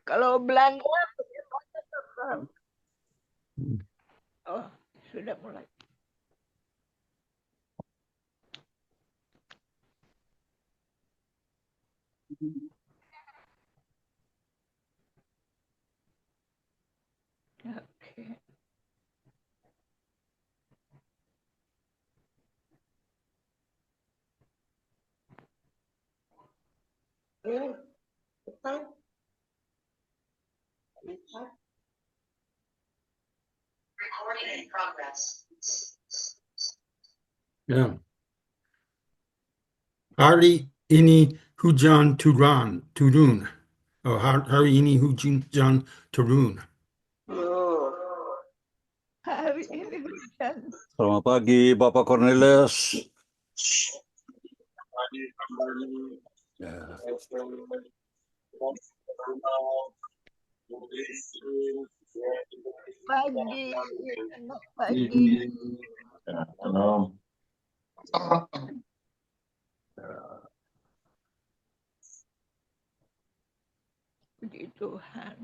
Kalau Belanda bagaimana? Oh, sudah mulai. Oke. Recording in progress. Ya. Hari ini hujan turun. Oh, hari ini hujan turun. Hari ini hujan. Selamat pagi, Bapak Cornelius. Ya. Pagi, selamat pagi. Salam. Puji Tuhan.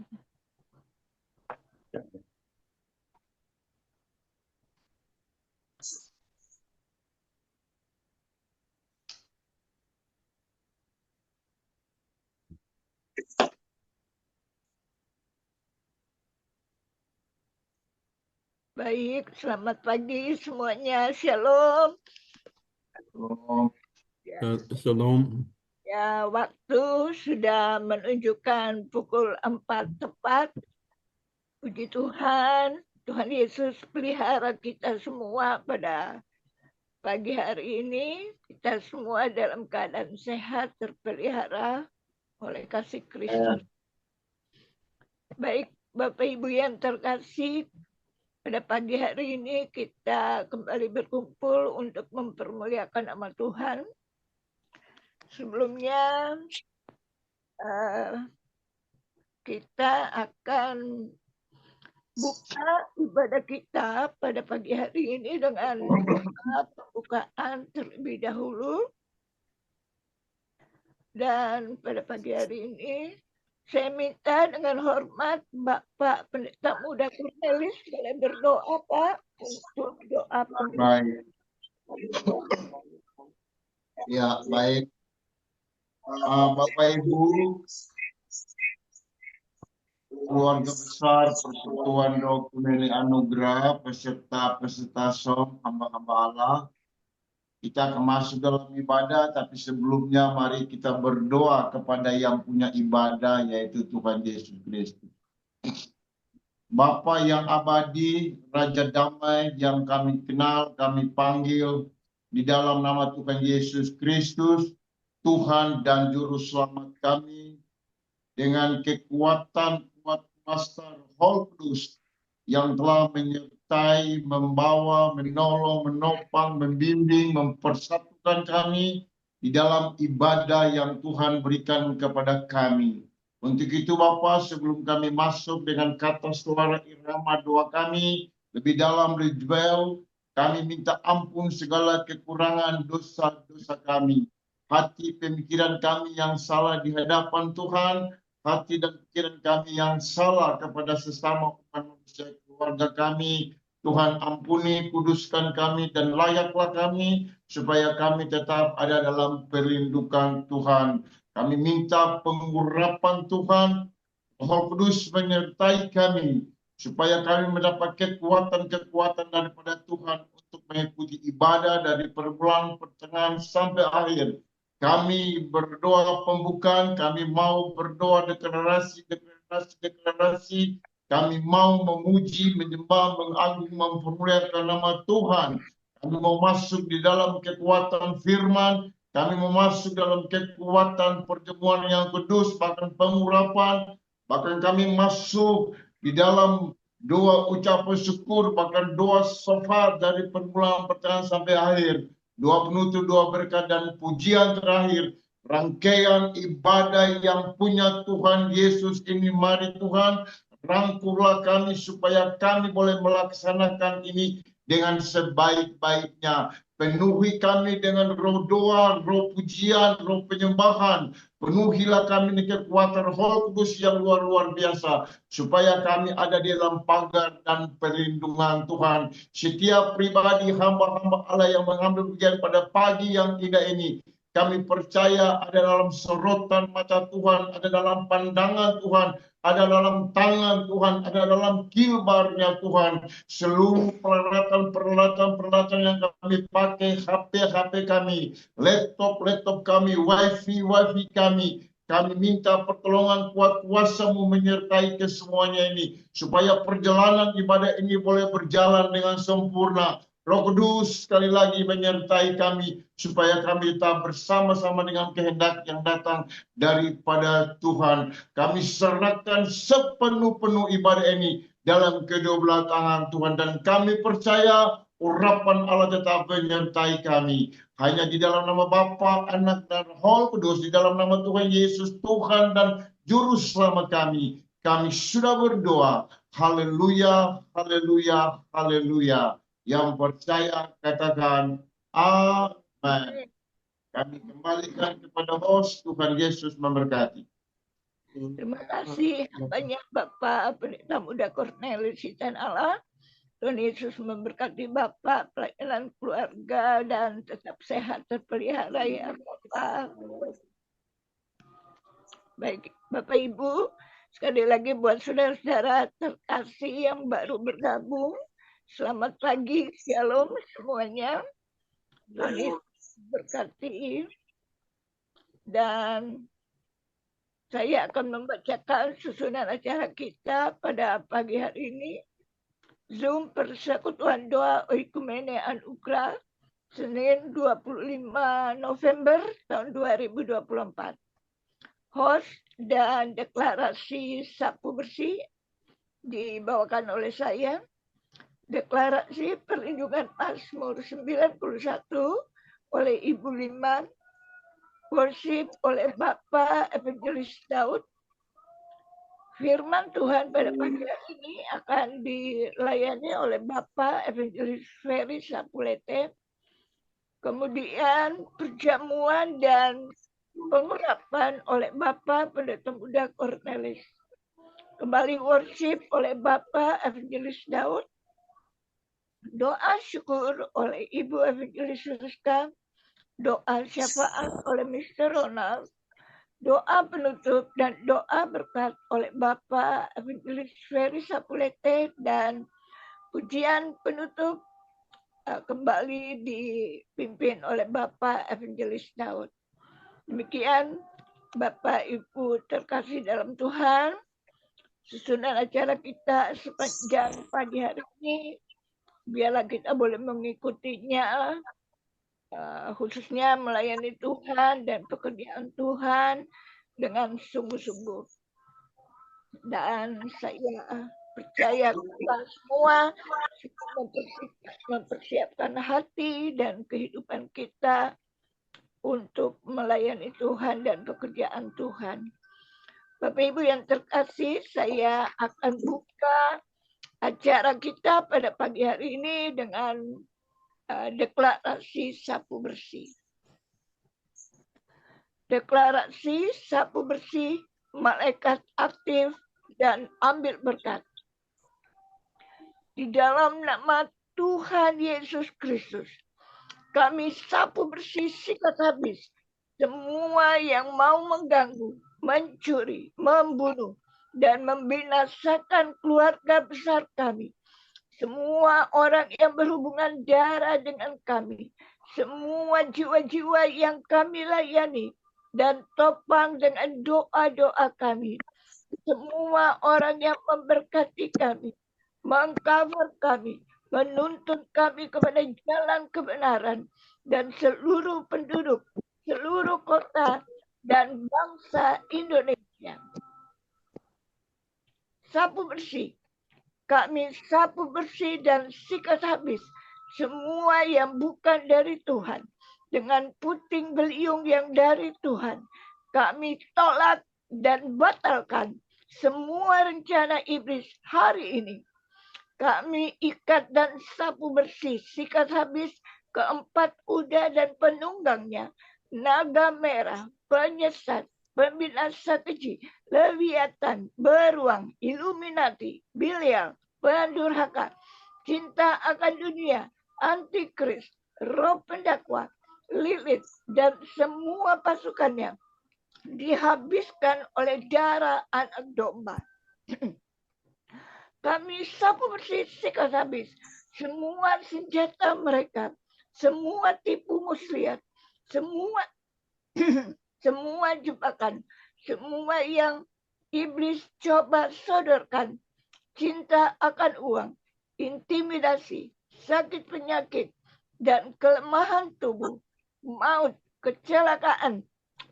Baik, selamat pagi semuanya. Shalom. Shalom. Ya, waktu sudah menunjukkan pukul 4 tepat. Puji Tuhan, Tuhan Yesus pelihara kita semua pada pagi hari ini. Kita semua dalam keadaan sehat, terpelihara oleh kasih Kristus. Baik, Bapak Ibu yang terkasih, pada pagi hari ini kita kembali berkumpul untuk mempermuliakan nama Tuhan. Sebelumnya kita akan buka ibadah kita pada pagi hari ini dengan doa pembukaan terlebih dahulu. Dan pada pagi hari ini saya minta dengan hormat Bapak Pendeta Muda Cornelis boleh berdoa Pak untuk doa pembukaan. Baik. Ya, baik. Bapak Ibu, keluarga besar Persekutuan Roh Pemilih Anugerah, peserta SOM, hamba-hamba Allah, kita akan masuk dalam ibadah, tapi sebelumnya mari kita berdoa kepada yang punya ibadah, yaitu Tuhan Yesus Kristus. Bapa yang abadi, Raja Damai yang kami kenal, kami panggil di dalam nama Tuhan Yesus Kristus, Tuhan dan Juru Selamat kami, dengan kekuatan kuat kuasa Roh Kudus yang telah menyertai, membawa, menolong, menopang, membimbing, mempersatukan kami di dalam ibadah yang Tuhan berikan kepada kami. Untuk itu Bapa, sebelum kami masuk dengan kata suara irama doa kami, lebih dalam ritual, kami minta ampun segala kekurangan dosa-dosa kami. Hati pemikiran kami yang salah di hadapan Tuhan, hati dan pikiran kami yang salah kepada sesama umat manusia keluarga kami, Tuhan ampuni, kuduskan kami dan layaklah kami supaya kami tetap ada dalam perlindungan Tuhan. Kami minta pengurapan Tuhan, Roh Kudus menyertai kami supaya kami mendapat kekuatan-kekuatan daripada Tuhan untuk mengikuti ibadah dari permulaan, pertengahan sampai akhir. Kami berdoa pembukaan, kami mau berdoa deklarasi. Kami mau memuji, menyembah, mengagung, mempermuliakan nama Tuhan. Kami mau masuk di dalam kekuatan firman, kami mau masuk dalam kekuatan pertemuan yang kudus, bahkan pengurapan, bahkan kami masuk di dalam doa ucapan syukur, bahkan doa shofar dari permulaan pertengahan sampai akhir. Doa penutup, doa berkat dan pujian terakhir. Rangkaian ibadah yang punya Tuhan Yesus ini, mari Tuhan, rangkullah kami supaya kami boleh melaksanakan ini dengan sebaik-baiknya. Penuhi kami dengan roh doa, roh pujian, roh penyembahan. Penuhilah kami dengan kekuatan Roh Kudus yang luar biasa. Supaya kami ada di dalam pagar dan perlindungan Tuhan. Setiap pribadi hamba-hamba Allah yang mengambil bagian pada pagi yang indah ini, kami percaya ada dalam sorotan mata Tuhan, ada dalam pandangan Tuhan, ada dalam tangan Tuhan, ada dalam kilbarnya Tuhan. Seluruh peralatan yang kami pakai, HP kami, laptop kami, wifi kami, kami minta pertolongan kuat kuasa-Mu menyertai kesemuanya ini, supaya perjalanan ibadah ini boleh berjalan dengan sempurna. Roh Kudus sekali lagi menyertai kami, supaya kami tetap bersama-sama dengan kehendak yang datang daripada Tuhan. Kami serahkan sepenuh-penuh ibadah ini dalam kedua belah tangan Tuhan, dan kami percaya urapan Allah tetap menyertai kami. Hanya di dalam nama Bapa, Anak, dan Roh Kudus, di dalam nama Tuhan Yesus, Tuhan dan Juru Selamat kami, kami sudah berdoa. Haleluya, haleluya, haleluya. Yang percaya katakan amin. Kami kembalikan kepada host. Tuhan Yesus memberkati. Terima kasih banyak Bapak Pendeta Muda Cornelius Hitan Allah. Tuhan Yesus memberkati Bapak, pelayanan keluarga, dan tetap sehat terpelihara ya Bapak. Baik Bapak Ibu, sekali lagi buat saudara-saudara terkasih yang baru bergabung, selamat pagi, shalom semuanya. Tuhan Yesus berkati. Dan saya akan membacakan susunan acara kita pada pagi hari ini. Zoom Persekutuan Doa Oikumene Anugerah, Senin 25 November tahun 2024. Host dan deklarasi sapu bersih dibawakan oleh saya. Deklarasi perlindungan Mazmur 91 oleh Ibu Liman, worship oleh Bapak Evangelis Daud. Firman Tuhan pada pagi hari ini akan dilayani oleh Bapak Evangelis Ferry Sapulete. Kemudian perjamuan dan pengurapan oleh Bapak Pendeta Muda Cornelius. Kembali worship oleh Bapak Evangelis Daud. Doa syukur oleh Ibu Evangelis Rizka. Doa syafaat oleh Mr. Ronald. Doa penutup dan doa berkat oleh Bapak Evangelis Ferry Sapulete, dan pujian penutup kembali dipimpin oleh Bapak Evangelis Daud. Demikian Bapak Ibu terkasih dalam Tuhan, susunan acara kita sepanjang pagi hari ini. Biarlah kita boleh mengikutinya, khususnya melayani Tuhan dan pekerjaan Tuhan dengan sungguh-sungguh. Dan saya percaya kita semua mempersiapkan hati dan kehidupan kita untuk melayani Tuhan dan pekerjaan Tuhan. Bapak Ibu yang terkasih, saya akan buka acara kita pada pagi hari ini dengan deklarasi sapu bersih. Deklarasi sapu bersih, malaikat aktif dan ambil berkat. Di dalam nama Tuhan Yesus Kristus, kami sapu bersih, sikat habis semua yang mau mengganggu, mencuri, membunuh, dan membinasakan keluarga besar kami. Semua orang yang berhubungan darah dengan kami, semua jiwa-jiwa yang kami layani dan topang dengan doa-doa kami, semua orang yang memberkati kami, mengcover kami, menuntun kami kepada jalan kebenaran, dan seluruh penduduk, seluruh kota, dan bangsa Indonesia. Sapu bersih. Kami sapu bersih dan sikat habis semua yang bukan dari Tuhan. Dengan puting beliung yang dari Tuhan, kami tolak dan batalkan semua rencana iblis hari ini. Kami ikat dan sapu bersih, sikat habis keempat kuda dan penunggangnya, naga merah, penyesat, pembinasa keji, Leviathan, beruang, Illuminati, Bilial, pendurhaka, cinta akan dunia, antikris, roh pendakwa, Lilith, dan semua pasukannya dihabiskan oleh darah anak domba. Kami sapu bersih sikat habis semua senjata mereka, semua tipu muslihat, semua semua jebakan, semua yang iblis coba sodorkan, cinta akan uang, intimidasi, sakit penyakit, dan kelemahan tubuh, maut, kecelakaan,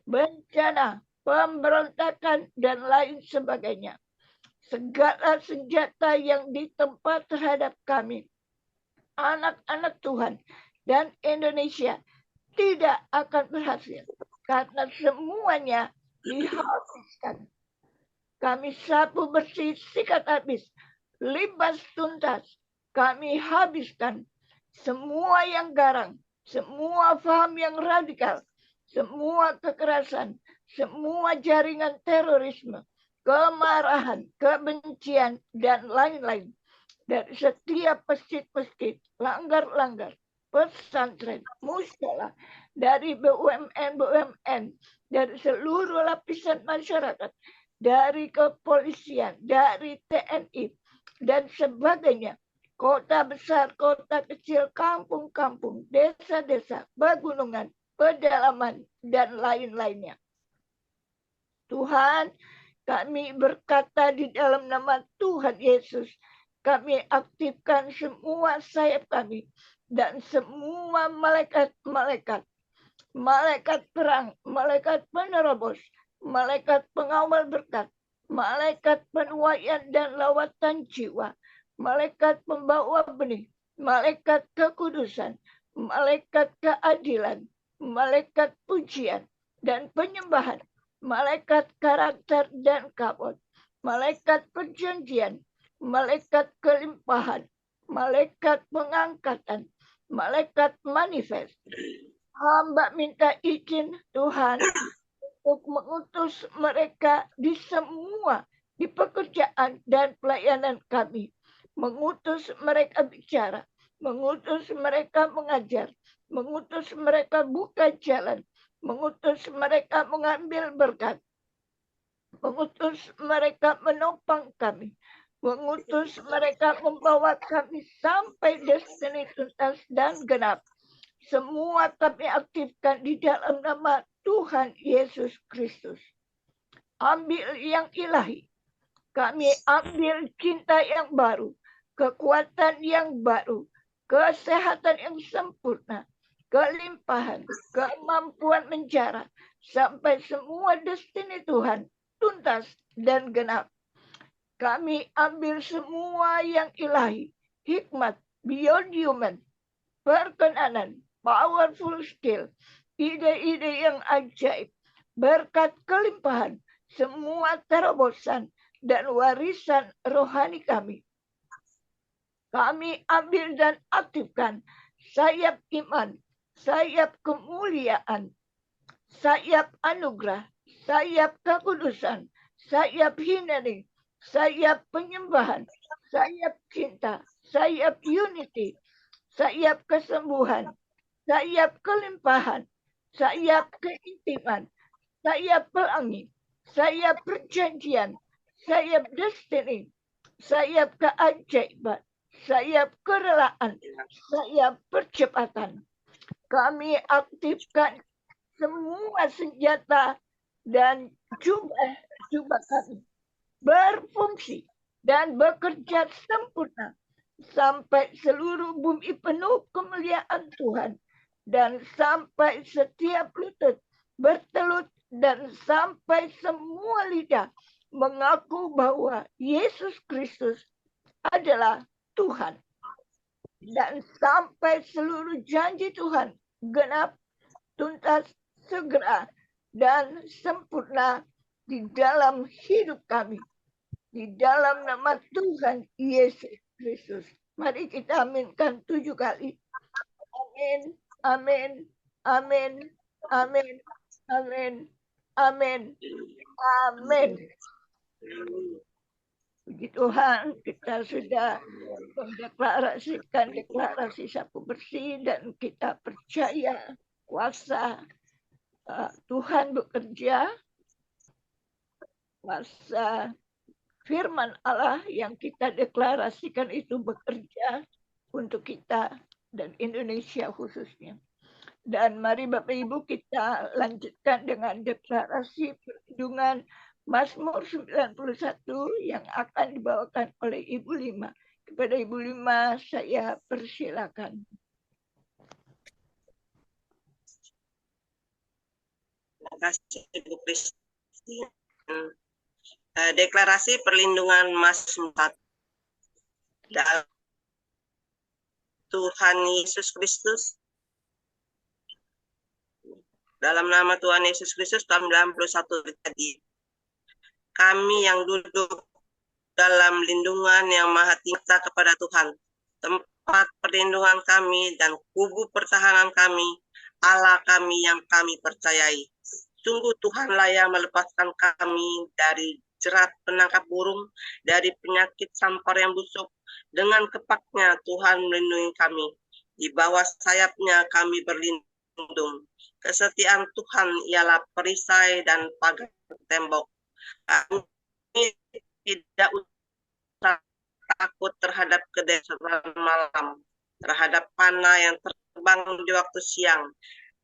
bencana, pemberontakan, dan lain sebagainya. Segala senjata yang ditempa terhadap kami, anak-anak Tuhan, dan Indonesia tidak akan berhasil karena semuanya dihabiskan. Kami sapu bersih, sikat habis, libas tuntas. Kami habiskan semua yang garang, semua paham yang radikal, semua kekerasan, semua jaringan terorisme, kemarahan, kebencian, dan lain-lain. Dari setiap masjid-masjid, langgar-langgar, pesantren, musyola, dari BUMN, dari seluruh lapisan masyarakat, dari kepolisian, dari TNI, dan sebagainya. Kota besar, kota kecil, kampung-kampung, desa-desa, pegunungan, pedalaman, dan lain-lainnya. Tuhan, kami berkata di dalam nama Tuhan Yesus, kami aktifkan semua sayap kami dan semua malaikat-malaikat, malaikat perang, malaikat penerobos, malaikat pengawal berkat, malaikat penuaian dan lawatan jiwa, malaikat pembawa benih, malaikat kekudusan, malaikat keadilan, malaikat pujian dan penyembahan, malaikat karakter dan kabut, malaikat perjanjian, malaikat kelimpahan, malaikat pengangkatan, malaikat manifest. Hamba minta izin Tuhan untuk mengutus mereka di semua, di pekerjaan dan pelayanan kami. Mengutus mereka bicara, mengutus mereka mengajar, mengutus mereka buka jalan, mengutus mereka mengambil berkat, mengutus mereka menopang kami, mengutus mereka membawa kami sampai destiny tuntas dan genap. Semua kami aktifkan di dalam nama Tuhan Yesus Kristus. Ambil yang ilahi. Kami ambil cinta yang baru, kekuatan yang baru, kesehatan yang sempurna, kelimpahan, kemampuan menjara, sampai semua destiny Tuhan tuntas dan genap. Kami ambil semua yang ilahi, hikmat, beyond human, perkenanan, powerful skill, ide-ide yang ajaib, berkat kelimpahan, semua terobosan, dan warisan rohani kami. Kami ambil dan aktifkan sayap iman, sayap kemuliaan, sayap anugerah, sayap kekudusan, sayap healing, sayap penyembahan, sayap cinta, sayap unity, sayap kesembuhan, sayap kelimpahan, sayap keintiman, sayap pelangi, sayap perjanjian, sayap destiny, sayap keajaiban, sayap kerelaan, sayap percepatan. Kami aktifkan semua senjata dan jubah kami berfungsi dan bekerja sempurna sampai seluruh bumi penuh kemuliaan Tuhan, dan sampai setiap lutut bertelut, dan sampai semua lidah mengaku bahwa Yesus Kristus adalah Tuhan, dan sampai seluruh janji Tuhan genap, tuntas, segera, dan sempurna di dalam hidup kami, di dalam nama Tuhan Yesus Kristus. Mari kita aminkan 7 kali. Amin. Amin. Amin. Amin. Amin. Amin. Puji Tuhan, kita sudah mendeklarasikan deklarasi sapu bersih dan kita percaya kuasa Tuhan bekerja, kuasa firman Allah yang kita deklarasikan itu bekerja untuk kita dan Indonesia khususnya. Dan mari Bapak Ibu kita lanjutkan dengan deklarasi perlindungan Mazmur 91 yang akan dibawakan oleh Ibu Lima. Kepada Ibu Lima saya persilakan. Terima kasih Ibu Kristi. Deklarasi perlindungan Mazmur 1. Dalam Tuhan Yesus Kristus, dalam nama Tuhan Yesus Kristus, tahun 91 tadi, kami yang duduk dalam lindungan yang maha tinggi kepada Tuhan, tempat perlindungan kami dan kubu pertahanan kami, Allah kami yang kami percayai. Sungguh Tuhanlah yang melepaskan kami dari jerat penangkap burung, dari penyakit sampar yang busuk. Dengan kepaknya Tuhan melindungi kami. Di bawah sayapnya kami berlindung. Kesetiaan Tuhan ialah perisai dan pagar tembok. Kami tidak usah takut terhadap kedahsyatan malam, terhadap panah yang terbang di waktu siang,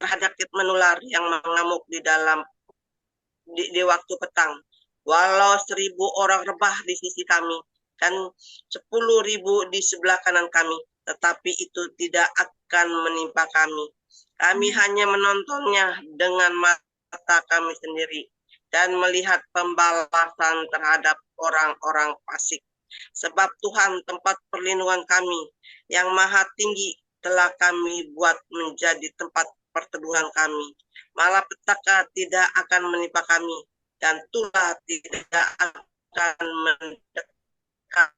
terhadap penyakit menular yang mengamuk di waktu petang. Walau 1000 orang rebah di sisi kami dan 10.000 di sebelah kanan kami, tetapi itu tidak akan menimpa kami. Kami hanya menontonnya dengan mata kami sendiri dan melihat pembalasan terhadap orang-orang fasik. Sebab Tuhan tempat perlindungan kami yang maha tinggi telah kami buat menjadi tempat perteduhan kami. Malapetaka tidak akan menimpa kami dan tulah tidak akan mendekat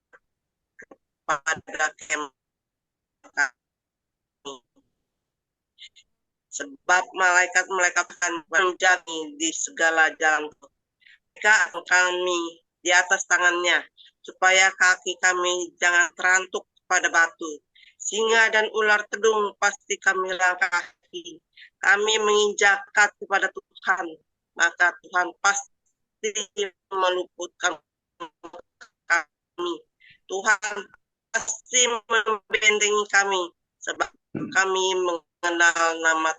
kepada kemah kami. Sebab malaikat-malaikat akan menjaga di segala jalan. Mereka kami di atas tangannya, supaya kaki kami jangan terantuk pada batu. Singa dan ular tedung pasti kami langkahi. Kami menginjak kaki kepada Tuhan, maka Tuhan pasti meluputkan kami. Tuhan pasti membentengi kami, sebab kami mengenal nama.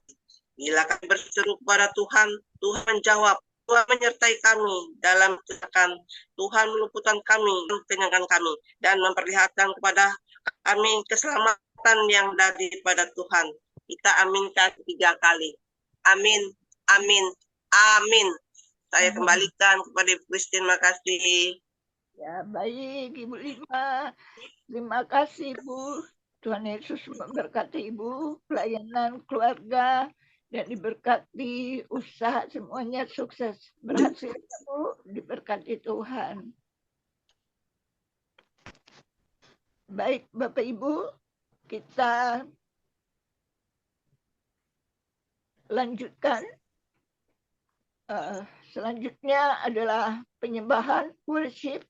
Bila kami berseru kepada Tuhan, Tuhan menjawab. Tuhan menyertai kami dalam kesusahan. Tuhan meluputkan kami, kenyangkan kami, dan memperlihatkan kepada kami keselamatan yang daripada Tuhan. Kita aminkan 3 kali. Amin, amin, amin. Saya kembalikan kepada Ibu Christine. Terima kasih. Ya, baik Ibu Lima. Terima kasih Bu. Tuhan Yesus memberkati Ibu, pelayanan keluarga, dan diberkati usaha semuanya sukses. Berhasil Bu, diberkati Tuhan. Baik Bapak Ibu, kita lanjutkan. Selanjutnya adalah penyembahan worship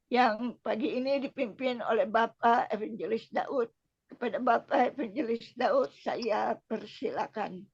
yang pagi ini dipimpin oleh Bapak Evangelis Daud. Kepada Bapak Evangelis Daud saya persilakan.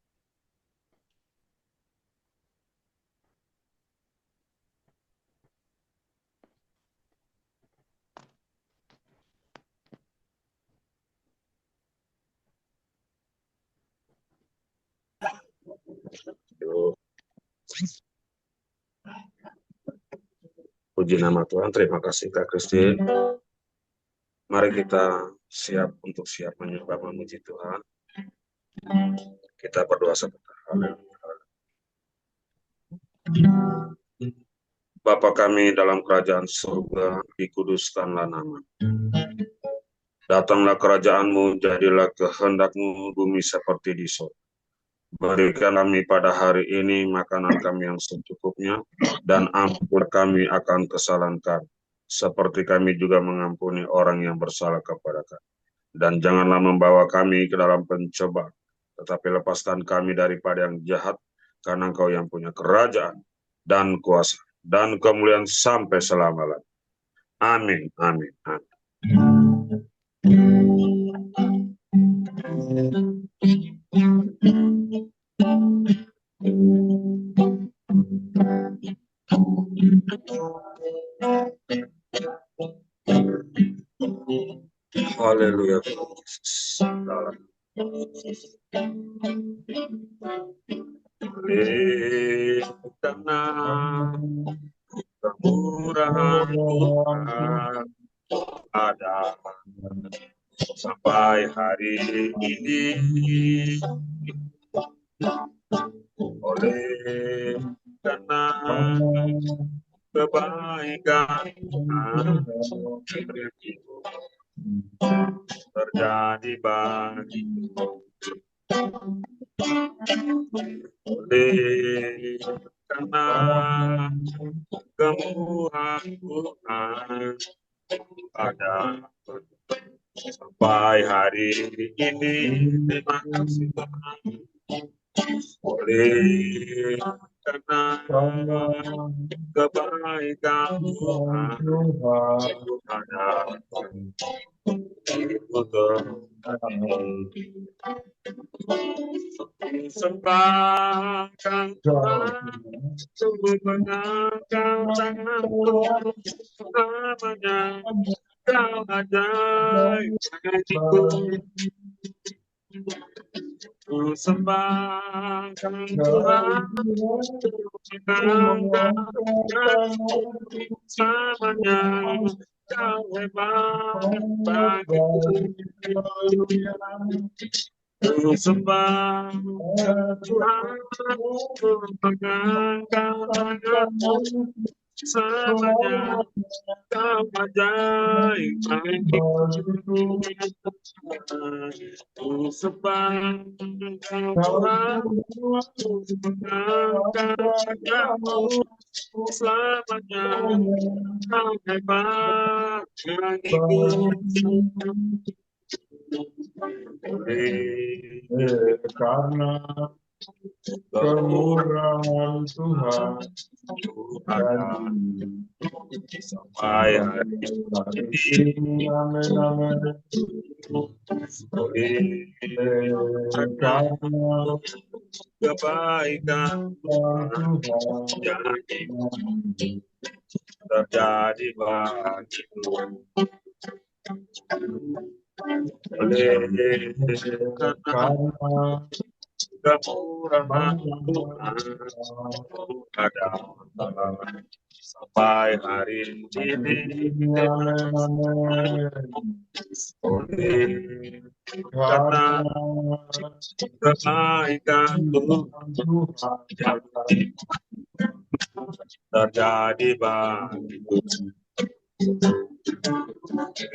Puji nama Tuhan, terima kasih Kak Kristi. Mari kita siap menyembah memuji Tuhan. Kita berdoa sebentar. Bapa kami dalam kerajaan surga, dikuduskanlah nama. Datanglah kerajaan-Mu, jadilah kehendak-Mu bumi seperti di surga. Berikan kami pada hari ini makanan kami yang secukupnya, dan ampun kami akan kesalahan kami, seperti kami juga mengampuni orang yang bersalah kepada kami. Dan janganlah membawa kami ke dalam pencobaan, tetapi lepaskan kami daripada yang jahat, karena Engkau yang punya kerajaan dan kuasa dan kemuliaan sampai selama-lamanya. Amin, amin, amin. Haleluya. Karena kemurahan Tuhan ada sampai hari ini, oleh karena kebaikan Tuhan terjadi bagiku, oleh karena kemurahan Tuhan ada sampai hari ini. Terima kasih Tuhan, oleh karena kebaikan Tuhan ada sembahkan Tuhan, sungguh mengangkat tanganku selamanya. Kau ajaib bagiku, ku sembahkan Tuhan, mengangkat tanganku selamanya. Kau hebat bagiku, ku sembahkan Tuhan, mengangkat tanganku selamanya. Kau ajaib bagiku, ku sembahkan Tuhan, mengangkat tanganku selamanya. Kau hebat bagiku, karena kemurahan Tuhan ada sampai hari ini. Amin, amin. Karena kebaikan Tuhan terjadi bagiku, oleh karena kemurahan Tuhan ada sampai hari ini. Oleh karena kebaikan Tuhan terjadi bagiku,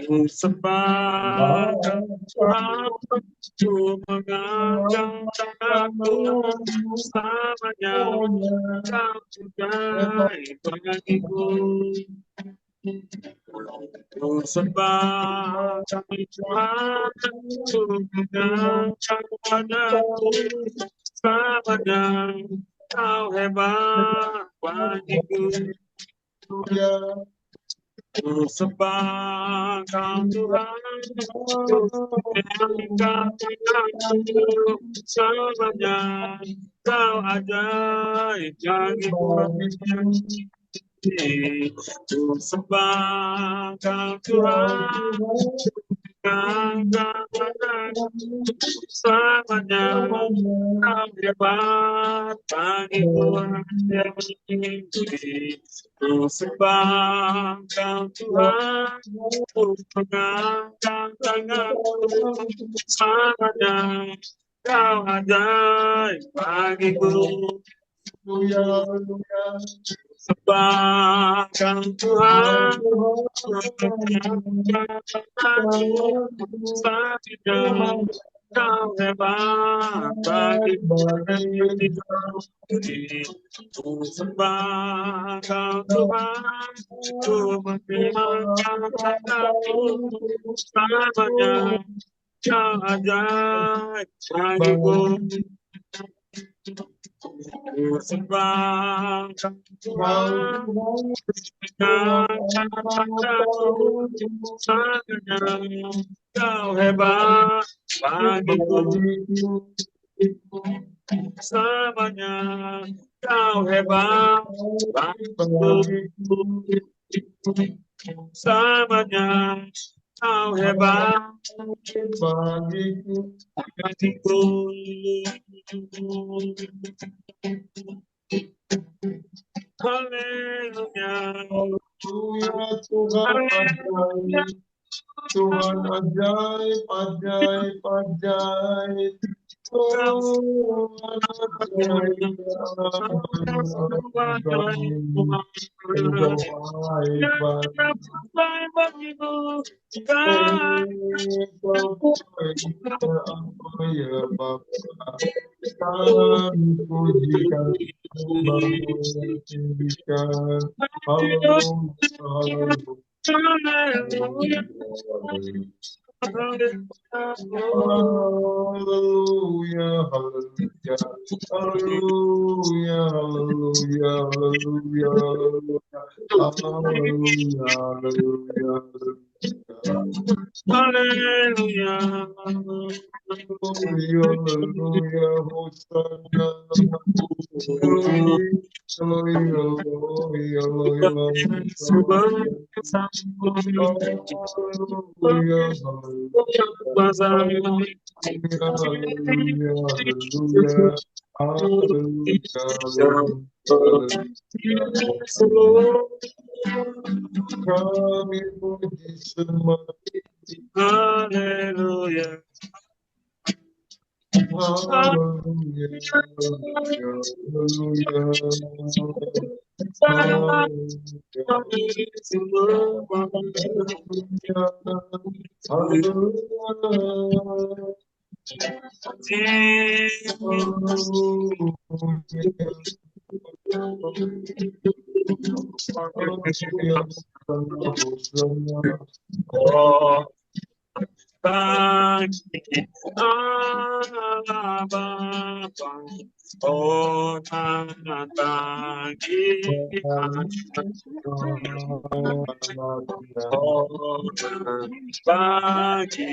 ku sembahkan Tuhan, ku mengangkat tanganku selamanya. Kau ajaib bagiku, ku sembahkan Tuhan, ku mengangkat tanganku selamanya. Kau hebat bagiku, ku sembahkan Tuhan, ku mengangkat tanganku selamanya. Kau ajaib bagiku, ku sembahkan Tuhan, mengangkat tanganku selamanya. Kau hebat bagiku, ku sembahkan Tuhan, ku mengangkat tanganku selamanya. Kau ajaib bagiku, sembahkan Tuhan, mengangkat tanganku selamanya. Kau hebat bagi ku sembah Kau Tuhan, ku menghilangkan kataku selamanya. Kau ajaib bagiku, ku sembah Kau Tuhan, menghilangkan kataku selamanya. Kau hebat bagiku selamanya. Kau hebat bagiku selamanya. Kau hebat bagiku. Haleluya. Tuhan ajaib, ajaib, ajaib. Tuhan ajaib, kami pujikan, tinggikan. Haleluya, haleluya. Hallelujah, hallelujah, hallelujah, hallelujah, hallelujah, hallelujah, hallelujah, Hallelujah. hallelujah, Hosanna, kami puji semua. Hallelujah. Oh, bagi Allah Bapa, oh Tuhan bagi oh bagi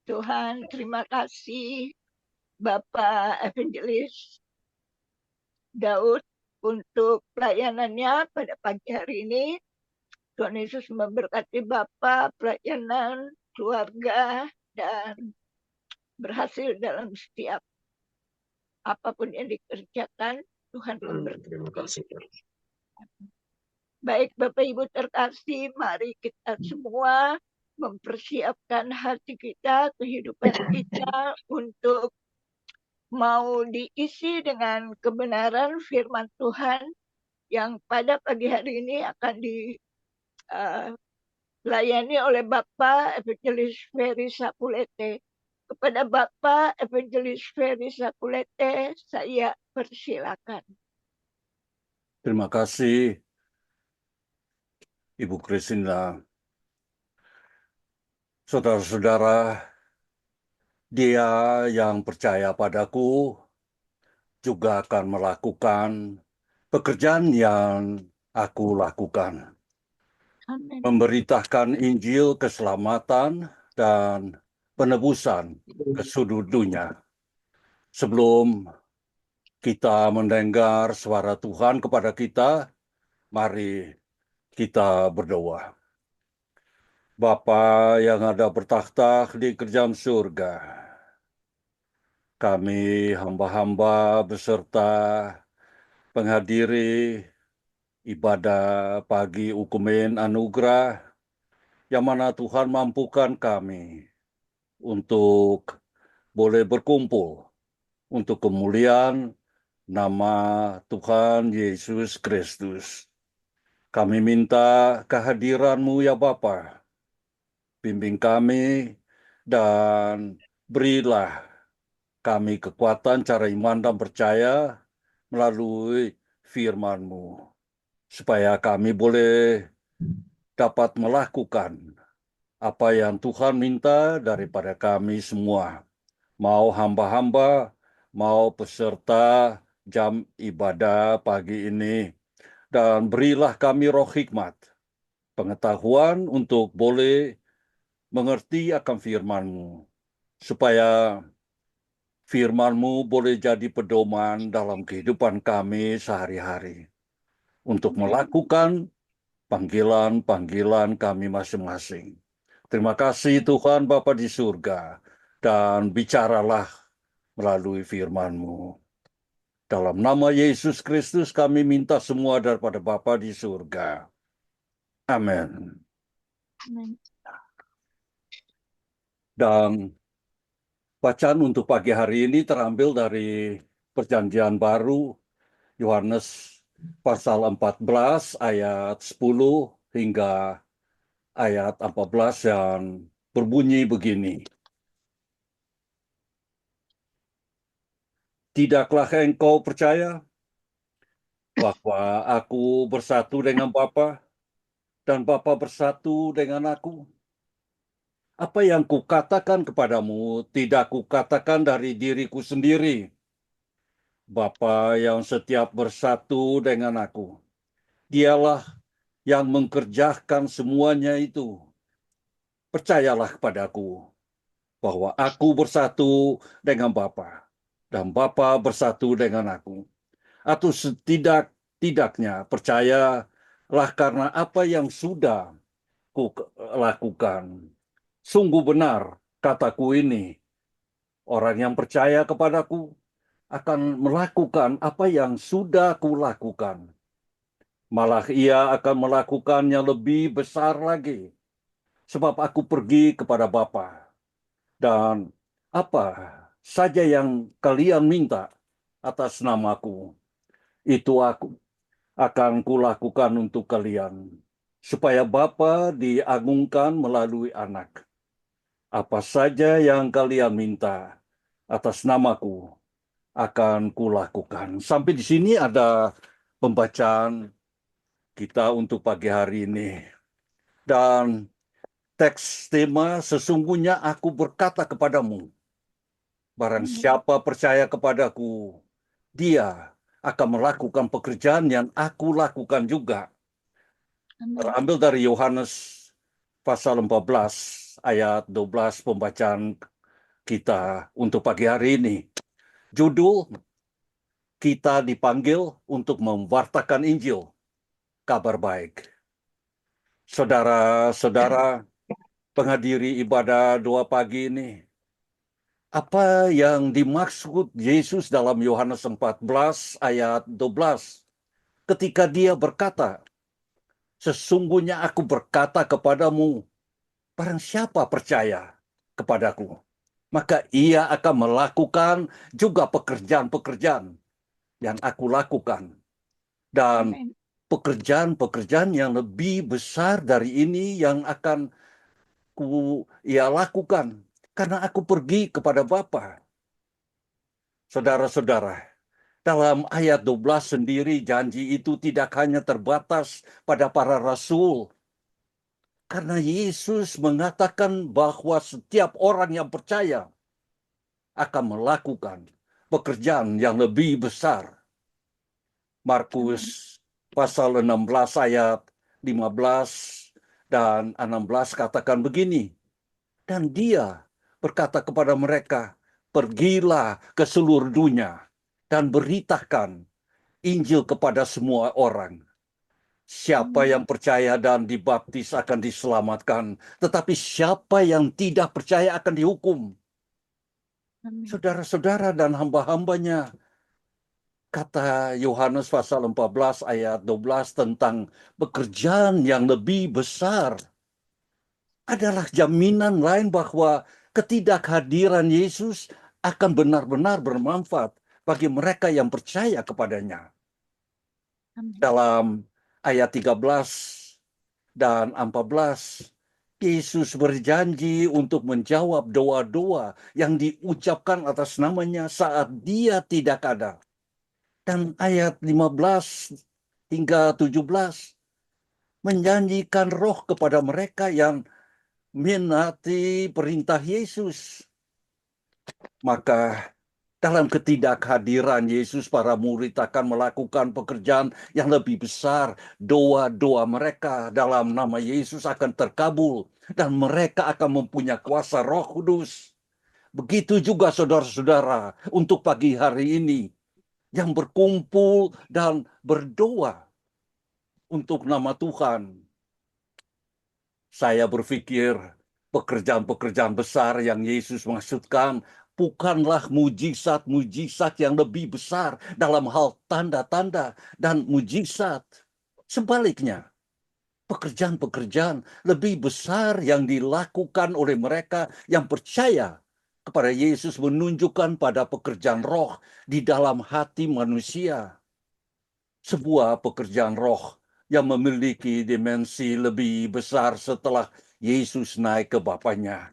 Tuhan, terima kasih Bapak Evangelis Daud untuk pelayanannya pada pagi hari ini. Tuhan Yesus memberkati Bapak, pelayanan, keluarga, dan berhasil dalam setiap apapun yang dikerjakan. Tuhan memberkati. Terima kasih. Baik Bapak Ibu terkasih, mari kita semua mempersiapkan hati kita, kehidupan kita untuk mau diisi dengan kebenaran firman Tuhan yang pada pagi hari ini akan dilayani oleh Bapak Evangelis Ferry Sapulete. Kepada Bapak Evangelis Ferry Sapulete, saya persilakan. Terima kasih, Ibu Kristina. Saudara-saudara, dia yang percaya padaku juga akan melakukan pekerjaan yang aku lakukan. Amin. Memberitakan Injil keselamatan dan penebusan ke seluruh dunia. Sebelum kita mendengar suara Tuhan kepada kita, mari kita berdoa. Bapa yang ada bertakhta di kerajaan surga, kami hamba-hamba beserta penghadiri ibadah pagi Ukumen Anugerah, yang mana Tuhan mampukan kami untuk boleh berkumpul untuk kemuliaan nama Tuhan Yesus Kristus. Kami minta kehadiran-Mu ya Bapa. Bimbing kami dan berilah kami kekuatan cara iman dan percaya melalui firman-Mu, supaya kami boleh dapat melakukan apa yang Tuhan minta daripada kami semua, mau hamba-hamba, mau peserta jam ibadah pagi ini. Dan berilah kami roh hikmat, pengetahuan untuk boleh mengerti akan firman-Mu, supaya firman-Mu boleh jadi pedoman dalam kehidupan kami sehari-hari, untuk melakukan panggilan-panggilan kami masing-masing. Terima kasih Tuhan Bapa di surga, dan bicaralah melalui firman-Mu. Dalam nama Yesus Kristus kami minta semua daripada Bapa di surga. Amin. Amin. Dan bacaan untuk pagi hari ini terambil dari Perjanjian Baru, Yohanes pasal 14 ayat 10 hingga ayat 14 yang berbunyi begini. Tidaklah engkau percaya bahwa aku bersatu dengan Bapa dan Bapa bersatu dengan aku? Apa yang kukatakan kepadamu tidak kukatakan dari diriku sendiri. Bapa yang setiap bersatu dengan aku, dialah yang mengerjakan semuanya itu. Percayalah kepadaku bahwa aku bersatu dengan Bapa dan Bapa bersatu dengan aku. Atau setidak-tidaknya percayalah karena apa yang sudah kulakukan. Sungguh benar kataku ini. Orang yang percaya kepadaku akan melakukan apa yang sudah kulakukan. Malah ia akan melakukan yang lebih besar lagi. Sebab aku pergi kepada Bapa. Dan apa saja yang kalian minta atas namaku, itu aku akan kulakukan untuk kalian. Supaya Bapa diagungkan melalui Anak. Apa saja yang kalian minta atas namaku akan kulakukan. Sampai di sini ada pembacaan kita untuk pagi hari ini. Dan teks tema, sesungguhnya aku berkata kepadamu, barang siapa percaya kepadaku, dia akan melakukan pekerjaan yang aku lakukan juga. Terambil dari Yohanes pasal 14 ayat 12 pembacaan kita untuk pagi hari ini. Judul, kita dipanggil untuk mewartakan Injil, kabar baik. Saudara-saudara penghadiri ibadah doa pagi ini, apa yang dimaksud Yesus dalam Yohanes 14 ayat 12 ketika dia berkata, sesungguhnya aku berkata kepadamu, barang siapa percaya kepadaku, maka ia akan melakukan juga pekerjaan-pekerjaan yang aku lakukan. Dan Amin. pekerjaan-pekerjaan yang lebih besar dari ini yang akan ia lakukan. Karena aku pergi kepada Bapa. Saudara-saudara, dalam ayat 12 sendiri janji itu tidak hanya terbatas pada para rasul. Karena Yesus mengatakan bahwa setiap orang yang percaya akan melakukan pekerjaan yang lebih besar. Markus pasal 16 ayat 15 dan 16 katakan begini. Dan dia berkata kepada mereka, pergilah ke seluruh dunia dan beritakan Injil kepada semua orang. Siapa yang percaya dan dibaptis akan diselamatkan, tetapi siapa yang tidak percaya akan dihukum. Amin. Saudara-saudara dan hamba-hambanya, kata Yohanes pasal 14 ayat 12 tentang pekerjaan yang lebih besar adalah jaminan lain bahwa ketidakhadiran Yesus akan benar-benar bermanfaat bagi mereka yang percaya kepadanya. Amin. Dalam ayat 13 dan 14, Yesus berjanji untuk menjawab doa-doa yang diucapkan atas namanya saat dia tidak ada. Dan ayat 15 hingga 17 menjanjikan roh kepada mereka yang menaati perintah Yesus. Maka dalam ketidakhadiran Yesus, para murid akan melakukan pekerjaan yang lebih besar. Doa-doa mereka dalam nama Yesus akan terkabul. Dan mereka akan mempunyai kuasa Roh Kudus. Begitu juga saudara-saudara untuk pagi hari ini yang berkumpul dan berdoa untuk nama Tuhan. Saya berpikir pekerjaan-pekerjaan besar yang Yesus maksudkan bukanlah mujizat-mujizat yang lebih besar dalam hal tanda-tanda dan mujizat. Sebaliknya, pekerjaan-pekerjaan lebih besar yang dilakukan oleh mereka yang percaya kepada Yesus menunjukkan pada pekerjaan roh di dalam hati manusia. Sebuah pekerjaan roh yang memiliki dimensi lebih besar setelah Yesus naik ke Bapaknya.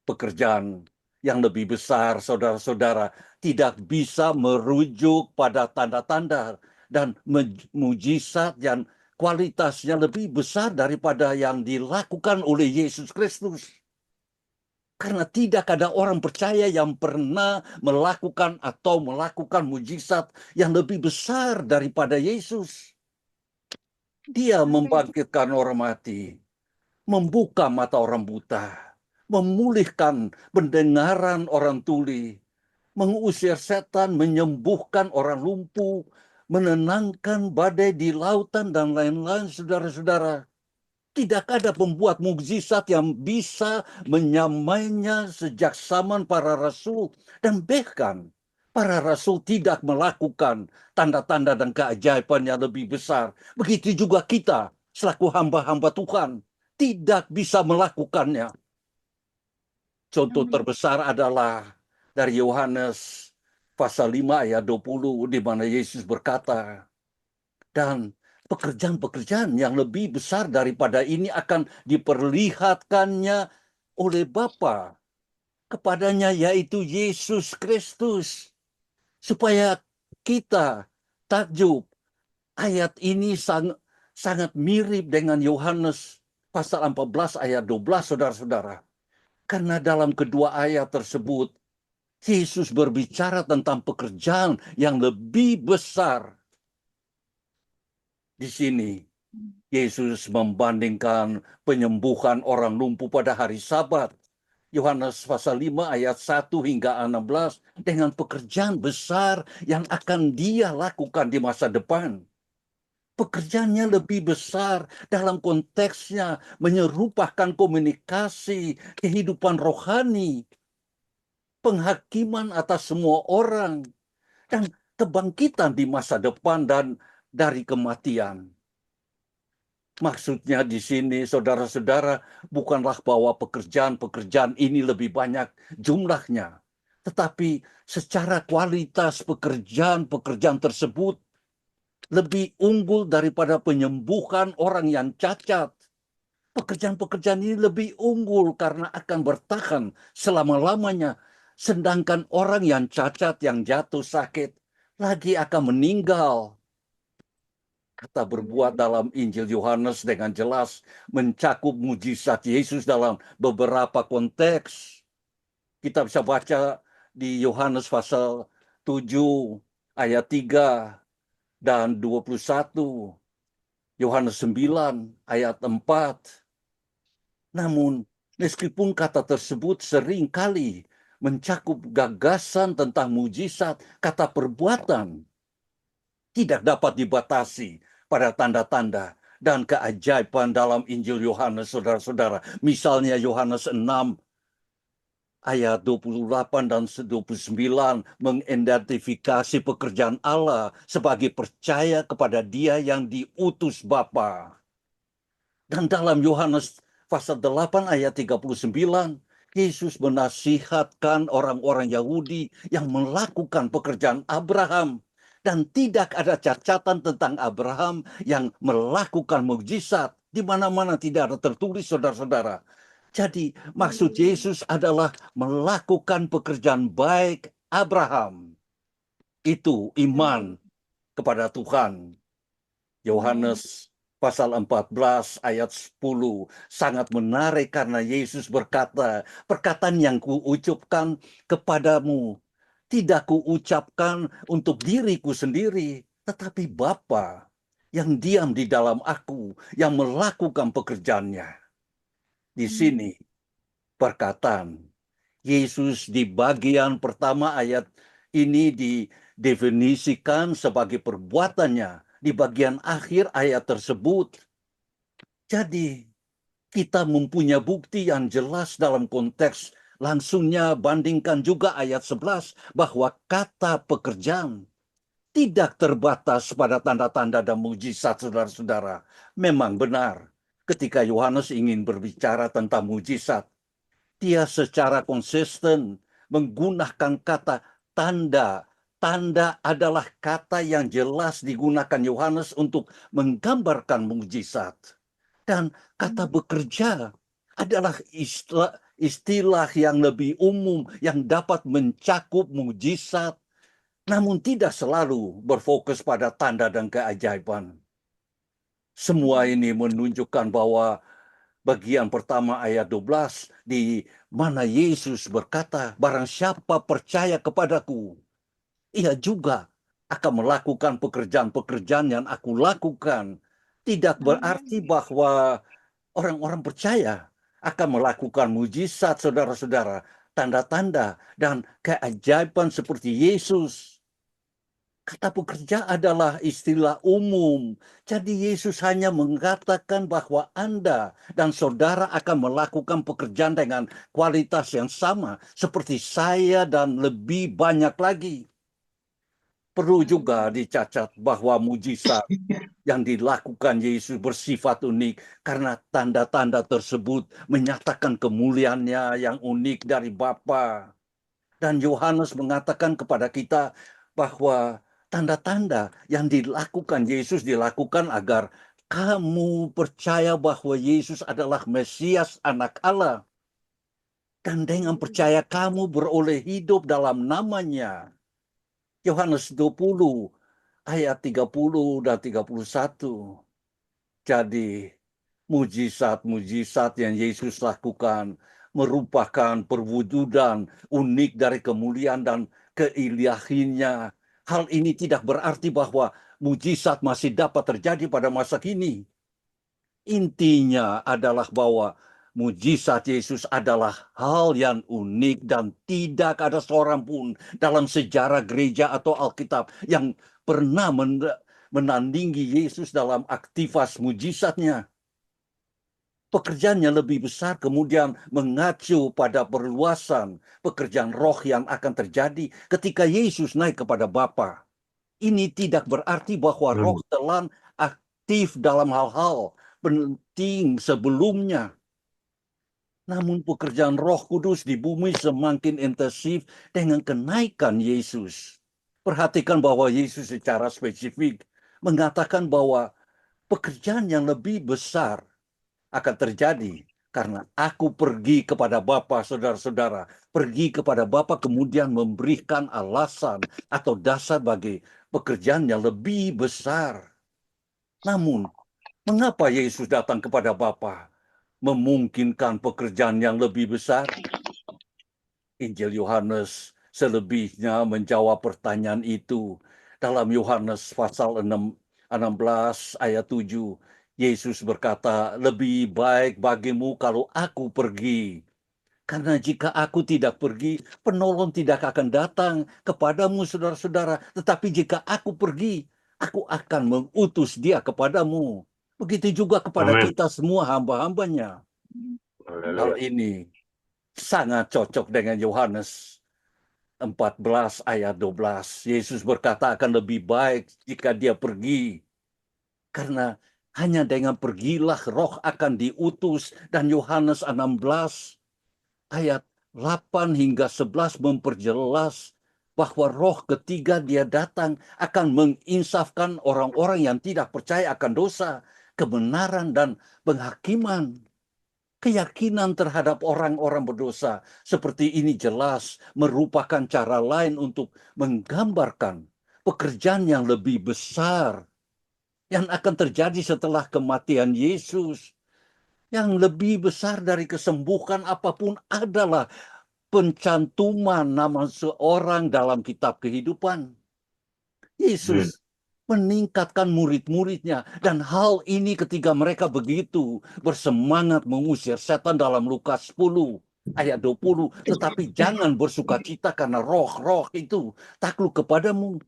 Pekerjaan yang lebih besar, saudara-saudara, tidak bisa merujuk pada tanda-tanda dan mujizat yang kualitasnya lebih besar daripada yang dilakukan oleh Yesus Kristus. Karena tidak ada orang percaya yang pernah melakukan atau melakukan mujizat yang lebih besar daripada Yesus. Dia membangkitkan orang mati, membuka mata orang buta, memulihkan pendengaran orang tuli, mengusir setan, menyembuhkan orang lumpuh, menenangkan badai di lautan, dan lain-lain, saudara-saudara. Tidak ada pembuat mukjizat yang bisa menyamainya sejak zaman para rasul. Dan bahkan para rasul tidak melakukan tanda-tanda dan keajaiban yang lebih besar. Begitu juga kita selaku hamba-hamba Tuhan tidak bisa melakukannya. Contoh terbesar adalah dari Yohanes pasal 5 ayat 20 di mana Yesus berkata, dan pekerjaan-pekerjaan yang lebih besar daripada ini akan diperlihatkannya oleh Bapa kepadanya, yaitu Yesus Kristus. Supaya kita takjub, ayat ini sangat mirip dengan Yohanes pasal 14 ayat 12, saudara-saudara. Karena dalam kedua ayat tersebut, Yesus berbicara tentang pekerjaan yang lebih besar. Di sini, Yesus membandingkan penyembuhan orang lumpuh pada hari Sabat, Yohanes pasal 5 ayat 1 hingga 16, dengan pekerjaan besar yang akan dia lakukan di masa depan. Pekerjaannya lebih besar dalam konteksnya menyerupakan komunikasi, kehidupan rohani, penghakiman atas semua orang, dan kebangkitan di masa depan dan dari kematian. Maksudnya di sini, saudara-saudara, bukanlah bahwa pekerjaan-pekerjaan ini lebih banyak jumlahnya, tetapi secara kualitas pekerjaan-pekerjaan tersebut lebih unggul daripada penyembuhan orang yang cacat. Pekerjaan-pekerjaan ini lebih unggul karena akan bertahan selama-lamanya. Sedangkan orang yang cacat, yang jatuh sakit, lagi akan meninggal. Kata berbuat dalam Injil Yohanes dengan jelas mencakup mujizat Yesus dalam beberapa konteks. Kita bisa baca di Yohanes pasal 7 ayat 3 dan 21. Yohanes 9 ayat 4. Namun meskipun kata tersebut sering kali mencakup gagasan tentang mujizat, kata perbuatan tidak dapat dibatasi pada tanda-tanda dan keajaiban dalam Injil Yohanes, saudara-saudara. Misalnya Yohanes 6 ayat 28 dan 29 mengidentifikasi pekerjaan Allah sebagai percaya kepada Dia yang diutus Bapa. Dan dalam Yohanes pasal 8 ayat 39, Yesus menasihatkan orang-orang Yahudi yang melakukan pekerjaan Abraham. Dan tidak ada catatan tentang Abraham yang melakukan mukjizat. Di mana-mana tidak ada tertulis, saudara-saudara. Jadi maksud Yesus adalah melakukan pekerjaan baik Abraham. Itu iman kepada Tuhan. Yohanes pasal 14 ayat 10 sangat menarik karena Yesus berkata, perkataan yang kuucapkan kepadamu tidak kuucapkan untuk diriku sendiri, tetapi Bapa yang diam di dalam aku, yang melakukan pekerjaannya. Di sini perkataan Yesus di bagian pertama ayat ini didefinisikan sebagai perbuatannya. Di bagian akhir ayat tersebut. Jadi kita mempunyai bukti yang jelas dalam konteks langsungnya bandingkan juga ayat 11 bahwa kata pekerjaan tidak terbatas pada tanda-tanda dan mujizat, saudara-saudara. Memang benar ketika Yohanes ingin berbicara tentang mujizat, dia secara konsisten menggunakan kata tanda. Tanda adalah kata yang jelas digunakan Yohanes untuk menggambarkan mujizat. Dan kata bekerja adalah istilah yang lebih umum yang dapat mencakup mujizat, namun tidak selalu berfokus pada tanda dan keajaiban. Semua ini menunjukkan bahwa bagian pertama ayat 12 di mana Yesus berkata, barang siapa percaya kepadaku, ia juga akan melakukan pekerjaan-pekerjaan yang aku lakukan. Tidak berarti bahwa orang-orang percaya akan melakukan mujizat, saudara-saudara, tanda-tanda dan keajaiban seperti Yesus. Kata pekerja adalah istilah umum. Jadi Yesus hanya mengatakan bahwa Anda dan saudara akan melakukan pekerjaan dengan kualitas yang sama seperti saya dan lebih banyak lagi. Perlu juga dicatat bahwa mujizat yang dilakukan Yesus bersifat unik karena tanda-tanda tersebut menyatakan kemuliaannya yang unik dari Bapa. Dan Yohanes mengatakan kepada kita bahwa tanda-tanda yang dilakukan Yesus dilakukan agar kamu percaya bahwa Yesus adalah Mesias, Anak Allah. Dan dengan percaya kamu beroleh hidup dalam namanya. Yohanes 20 ayat 30 dan 31. Jadi mujizat-mujizat yang Yesus lakukan merupakan perwujudan unik dari kemuliaan dan keilahiannya. Hal ini tidak berarti bahwa mujizat masih dapat terjadi pada masa kini. Intinya adalah bahwa mujizat Yesus adalah hal yang unik dan tidak ada seorang pun dalam sejarah gereja atau Alkitab yang pernah menandingi Yesus dalam aktivitas mujizatnya. Pekerjaannya lebih besar kemudian mengacu pada perluasan pekerjaan roh yang akan terjadi ketika Yesus naik kepada Bapa. Ini tidak berarti bahwa roh telah aktif dalam hal-hal penting sebelumnya. Namun pekerjaan Roh Kudus di bumi semakin intensif dengan kenaikan Yesus. Perhatikan bahwa Yesus secara spesifik mengatakan bahwa pekerjaan yang lebih besar akan terjadi karena aku pergi kepada Bapa, saudara-saudara. Pergi kepada Bapa kemudian memberikan alasan atau dasar bagi pekerjaan yang lebih besar. Namun, mengapa Yesus datang kepada Bapa? Memungkinkan pekerjaan yang lebih besar? Injil Yohanes selebihnya menjawab pertanyaan itu. Dalam Yohanes pasal 16 ayat 7, Yesus berkata, lebih baik bagimu kalau aku pergi. Karena jika aku tidak pergi, penolong tidak akan datang kepadamu, saudara-saudara. Tetapi jika aku pergi, aku akan mengutus dia kepadamu. Begitu juga kepada Amin. kita semua hamba-hambanya. Hal Haleluya. ini sangat cocok dengan Yohanes 14 ayat 12. Yesus berkata akan lebih baik jika dia pergi. Karena hanya dengan pergilah roh akan diutus. Dan Yohanes 16 ayat 8 hingga 11 memperjelas bahwa roh ketiga dia datang akan menginsafkan orang-orang yang tidak percaya akan dosa, kebenaran, dan penghakiman. Keyakinan terhadap orang-orang berdosa seperti ini jelas merupakan cara lain untuk menggambarkan pekerjaan yang lebih besar yang akan terjadi setelah kematian Yesus. Yang lebih besar dari kesembuhan apapun adalah pencantuman nama seorang dalam kitab kehidupan. Yesus meningkatkan murid-muridnya. Dan hal ini ketika mereka begitu bersemangat mengusir setan dalam Lukas 10 ayat 20. Tetapi jangan bersukacita karena roh-roh itu takluk kepadamu.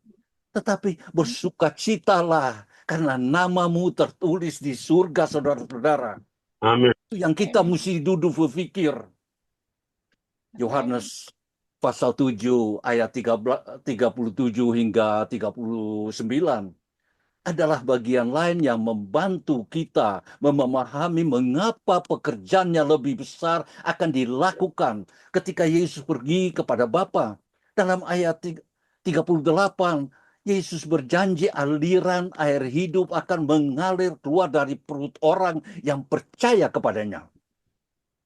Tetapi bersukacitalah karena namamu tertulis di surga, saudara-saudara. Amin. Itu yang kita mesti duduk berpikir. Yohanes pasal 7 ayat 37 hingga 39 adalah bagian lain yang membantu kita memahami mengapa pekerjaannya lebih besar akan dilakukan ketika Yesus pergi kepada Bapa. Dalam ayat 38, Yesus berjanji aliran air hidup akan mengalir keluar dari perut orang yang percaya kepadanya.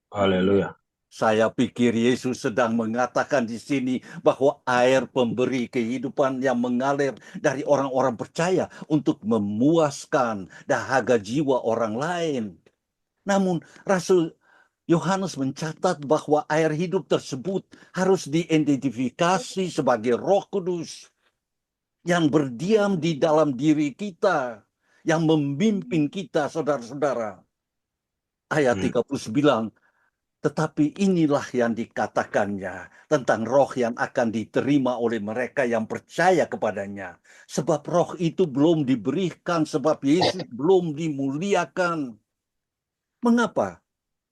Haleluya. Saya pikir Yesus sedang mengatakan di sini bahwa air pemberi kehidupan yang mengalir dari orang-orang percaya untuk memuaskan dahaga jiwa orang lain. Namun Rasul Yohanes mencatat bahwa air hidup tersebut harus diidentifikasi sebagai Roh Kudus yang berdiam di dalam diri kita, yang memimpin kita, saudara-saudara. Ayat 39, tetapi inilah yang dikatakannya tentang roh yang akan diterima oleh mereka yang percaya kepadanya. Sebab roh itu belum diberikan, sebab Yesus belum dimuliakan. Mengapa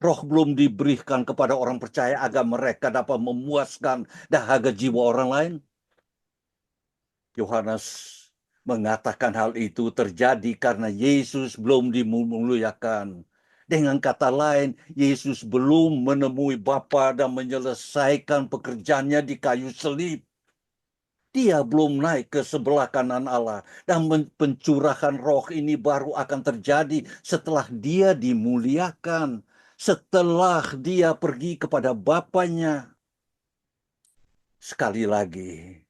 roh belum diberikan kepada orang percaya agar mereka dapat memuaskan dahaga jiwa orang lain? Yohanes mengatakan hal itu terjadi karena Yesus belum dimuliakan. Dengan kata lain, Yesus belum menemui Bapa dan menyelesaikan pekerjaannya di kayu salib. Dia belum naik ke sebelah kanan Allah. Dan pencurahan roh ini baru akan terjadi setelah dia dimuliakan. Setelah dia pergi kepada Bapanya. Sekali lagi,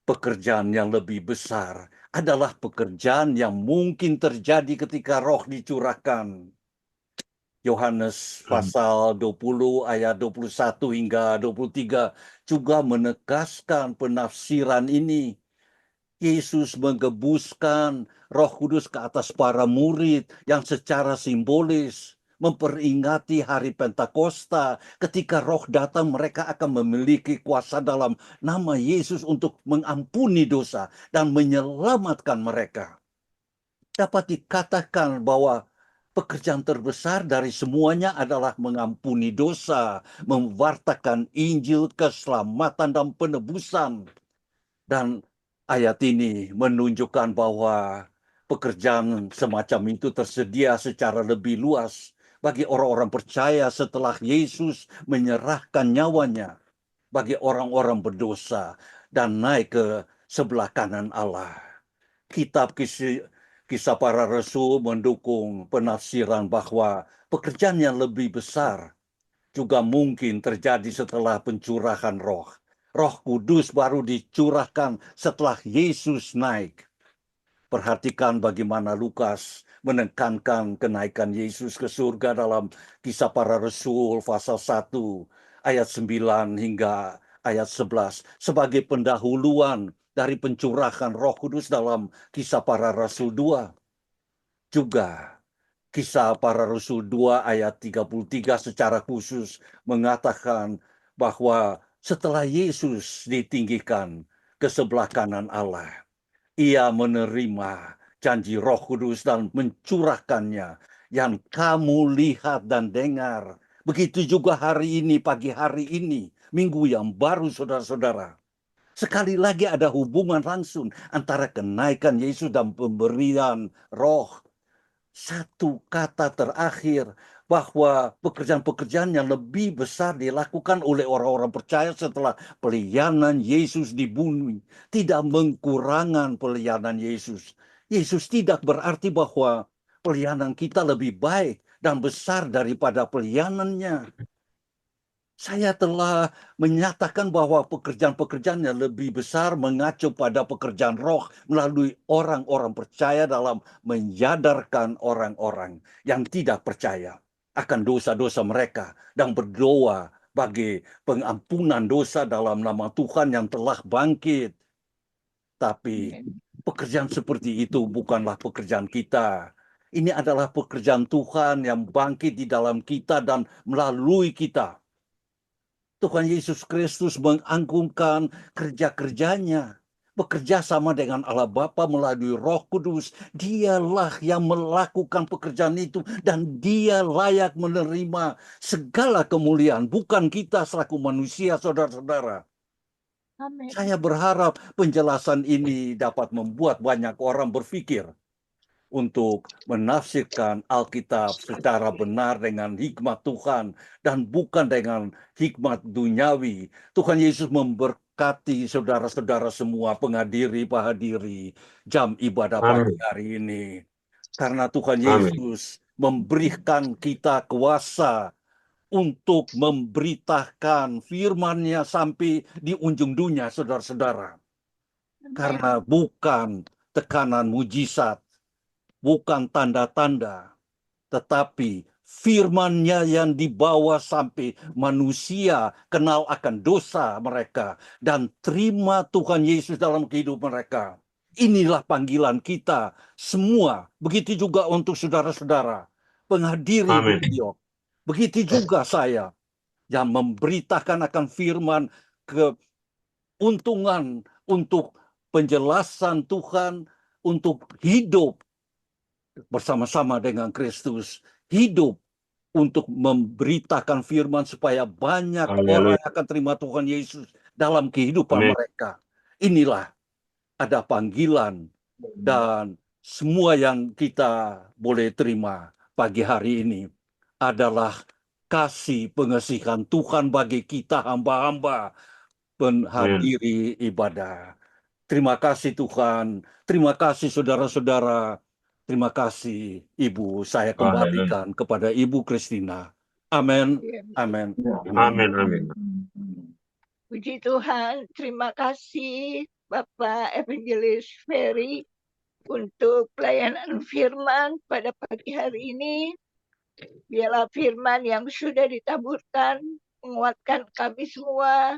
pekerjaan yang lebih besar adalah pekerjaan yang mungkin terjadi ketika roh dicurahkan. Yohanes pasal 20 ayat 21 hingga 23 juga menegaskan penafsiran ini. Yesus menggebuskan Roh Kudus ke atas para murid yang secara simbolis memperingati hari Pentakosta. Ketika roh datang, mereka akan memiliki kuasa dalam nama Yesus untuk mengampuni dosa dan menyelamatkan mereka. Dapat dikatakan bahwa pekerjaan terbesar dari semuanya adalah mengampuni dosa, mewartakan Injil, keselamatan, dan penebusan. Dan ayat ini menunjukkan bahwa pekerjaan semacam itu tersedia secara lebih luas bagi orang-orang percaya setelah Yesus menyerahkan nyawanya bagi orang-orang berdosa dan naik ke sebelah kanan Allah. Kitab Kisah Para Rasul mendukung penafsiran bahwa pekerjaan yang lebih besar juga mungkin terjadi setelah pencurahan roh. Roh Kudus baru dicurahkan setelah Yesus naik. Perhatikan bagaimana Lukas menekankan kenaikan Yesus ke surga dalam Kisah Para Rasul pasal 1 ayat 9 hingga ayat 11 sebagai pendahuluan dari pencurahan Roh Kudus dalam Kisah Para Rasul 2. Juga Kisah Para Rasul 2 ayat 33 secara khusus mengatakan bahwa setelah Yesus ditinggikan ke sebelah kanan Allah, Ia menerima janji Roh Kudus dan mencurahkannya yang kamu lihat dan dengar. Begitu juga hari ini, pagi hari ini, minggu yang baru saudara-saudara. Sekali lagi ada hubungan langsung antara kenaikan Yesus dan pemberian Roh. Satu kata terakhir bahwa pekerjaan-pekerjaan yang lebih besar dilakukan oleh orang-orang percaya setelah pelayanan Yesus di bumi. Tidak mengurangi pelayanan Yesus. Yesus tidak berarti bahwa pelayanan kita lebih baik dan besar daripada pelayanannya. Saya telah menyatakan bahwa pekerjaan-pekerjaan yang lebih besar mengacu pada pekerjaan roh melalui orang-orang percaya dalam menyadarkan orang-orang yang tidak percaya akan dosa-dosa mereka dan berdoa bagi pengampunan dosa dalam nama Tuhan yang telah bangkit. Tapi pekerjaan seperti itu bukanlah pekerjaan kita. Ini adalah pekerjaan Tuhan yang bangkit di dalam kita dan melalui kita. Tuhan Yesus Kristus mengagungkan kerja-kerjanya. Bekerja sama dengan Allah Bapa melalui Roh Kudus. Dialah yang melakukan pekerjaan itu dan Dia layak menerima segala kemuliaan. Bukan kita selaku manusia, saudara-saudara. Amin. Saya berharap penjelasan ini dapat membuat banyak orang berpikir untuk menafsirkan Alkitab secara benar dengan hikmat Tuhan dan bukan dengan hikmat duniawi. Tuhan Yesus memberkati saudara-saudara semua penghadiri jam ibadah pagi hari ini. Karena Tuhan Yesus memberikan kita kuasa untuk memberitakan firman-Nya sampai di ujung dunia, saudara-saudara. Karena bukan tekanan mujizat, bukan tanda-tanda, tetapi firman-Nya yang dibawa sampai manusia kenal akan dosa mereka dan terima Tuhan Yesus dalam kehidupan mereka. Inilah panggilan kita semua. Begitu juga untuk saudara-saudara, penghadiri video. Begitu juga saya yang memberitakan akan firman, keuntungan untuk penjelasan Tuhan, untuk hidup bersama-sama dengan Kristus, hidup untuk memberitakan firman supaya banyak orang akan terima Tuhan Yesus dalam kehidupan mereka. Inilah ada panggilan dan semua yang kita boleh terima pagi hari ini adalah kasih pengasihan Tuhan bagi kita hamba-hamba penghadiri ibadah. Terima kasih Tuhan, terima kasih saudara-saudara. Terima kasih Ibu, saya kembalikan kepada Ibu Christina. Amin, amin, Amin, amin. Puji Tuhan, terima kasih Bapak Evangelis Ferry untuk pelayanan firman pada pagi hari ini. Biarlah firman yang sudah ditaburkan menguatkan kami semua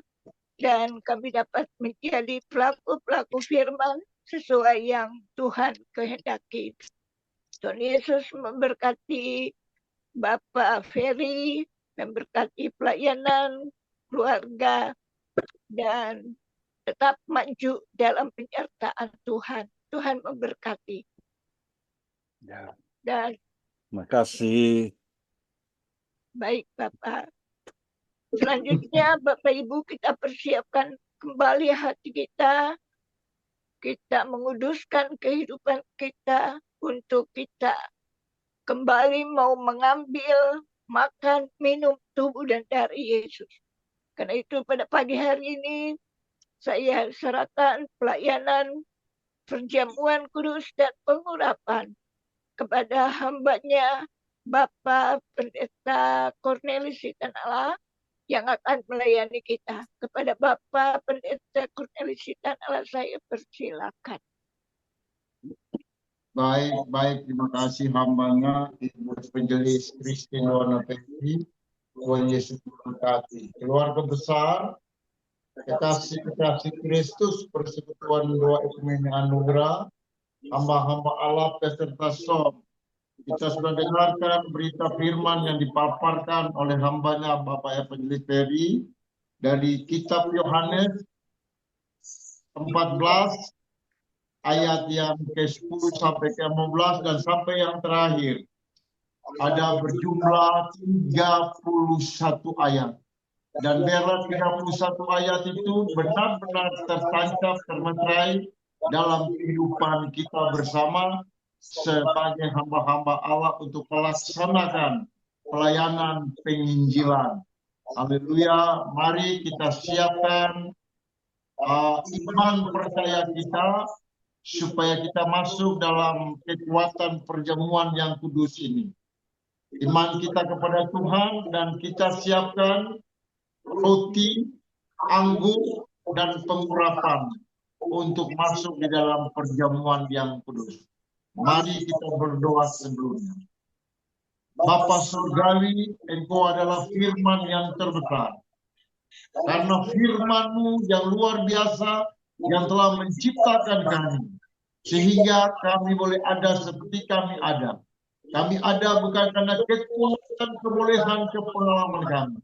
dan kami dapat menjadi pelaku-pelaku firman sesuai yang Tuhan kehendaki. Tuhan Yesus memberkati Bapak Ferry, memberkati pelayanan, keluarga, dan tetap maju dalam penyertaan Tuhan. Tuhan memberkati. Ya. Dan terima kasih. Baik Bapak. Selanjutnya Bapak Ibu kita persiapkan kembali hati kita kita menguduskan kehidupan kita untuk kita kembali mau mengambil, makan, minum tubuh dan darah Yesus. Karena itu pada pagi hari ini saya serahkan pelayanan perjamuan kudus dan pengurapan kepada hambanya Bapak Pendeta Cornelis Sitanala yang akan melayani kita. Kepada Bapak Pendeta Cornelis Sitanala saya persilakan. Baik, terima kasih hambanya Ibu Evangelis Christine Luana Peggy. Tuhan Yesus memberkati. Keluarga besar, kekasih Kristus, persekutuan doa ekumene anugerah, hamba-hamba Allah peserta som. Kita sudah dengarkan berita firman yang dipaparkan oleh hambanya Bapak Evangelis Ferry dari kitab Yohanes 14 ayat yang ke-10 sampai ke-15 dan sampai yang terakhir. Ada berjumlah 31 ayat. Dan biarlah 31 ayat itu benar-benar tertancap, termeterai dalam kehidupan kita bersama sebagai hamba-hamba Allah untuk melaksanakan pelayanan penginjilan. Haleluya, mari kita siapkan iman percaya kita supaya kita masuk dalam kekuatan perjamuan yang kudus ini. Iman kita kepada Tuhan dan kita siapkan roti, anggur, dan pengurapan untuk masuk di dalam perjamuan yang kudus. Mari kita berdoa sebelumnya. Bapa Surgawi, Engkau adalah firman yang terbesar. Karena firman-Mu yang luar biasa yang telah menciptakan kami. Sehingga kami boleh ada seperti kami ada. Kami ada bukan karena kekuatan, kebolehan, kepengalaman kami.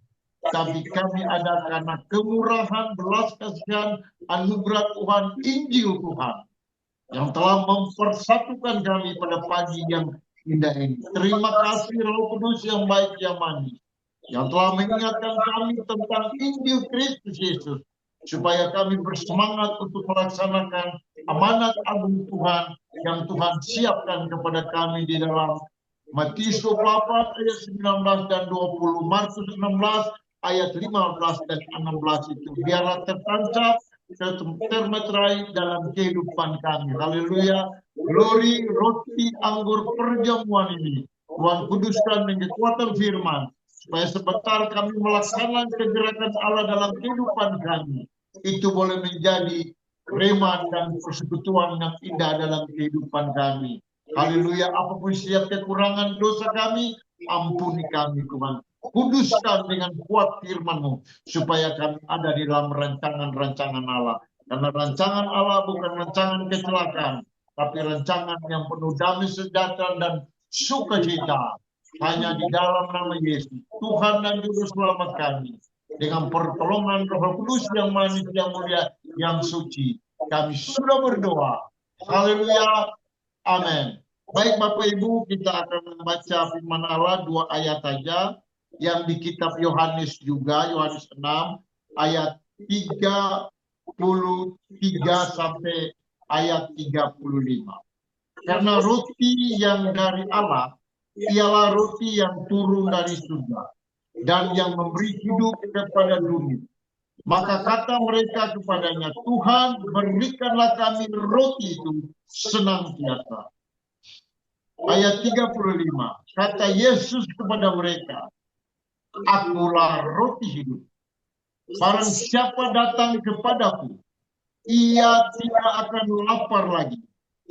Tapi kami ada karena kemurahan, belas kasihan, anugerah Tuhan, Injil Tuhan. Yang telah mempersatukan kami pada pagi yang indah ini. Terima kasih Roh Kudus yang baik, yang manis. Yang telah mengingatkan kami tentang Injil Kristus Yesus. Supaya kami bersemangat untuk melaksanakan amanat agung Tuhan yang Tuhan siapkan kepada kami di dalam Matius 24 ayat 19 dan 20, Markus 16 ayat 15 dan 16 itu. Biarlah tertancap, termeterai dalam kehidupan kami. Haleluya. Glory, roti, anggur, perjamuan ini. Tuhan kuduskan dengan kekuatan firman. Supaya sebentar kami melaksanakan kegerakan Allah dalam kehidupan kami. Itu boleh menjadi rema dan persekutuan yang indah dalam kehidupan kami. Haleluya. Apapun setiap kekurangan dosa kami, ampuni kami Tuhan. Kuduskan dengan kuat firman-Mu supaya kami ada di dalam rancangan-rancangan Allah. Karena rancangan Allah bukan rancangan kecelakaan, tapi rancangan yang penuh damai sejahtera dan sukacita. Hanya di dalam nama Yesus, Tuhan dan Juru Selamat kami. Dengan pertolongan Roh Kudus yang manis, yang mulia, yang suci. Kami sudah berdoa. Haleluya. Amin. Baik Bapak Ibu, kita akan membaca firman Allah 2 ayat saja. Yang di kitab Yohanes juga, Yohanes 6 ayat 33 sampai ayat 35. Karena roti yang dari Allah ialah roti yang turun dari surga dan yang memberi hidup kepada dunia. Maka kata mereka kepadanya, Tuhan, berikanlah kami roti itu senantiasa. Ayat 35, kata Yesus kepada mereka, Akulah roti hidup. Barang siapa datang kepadaku, ia tidak akan lapar lagi.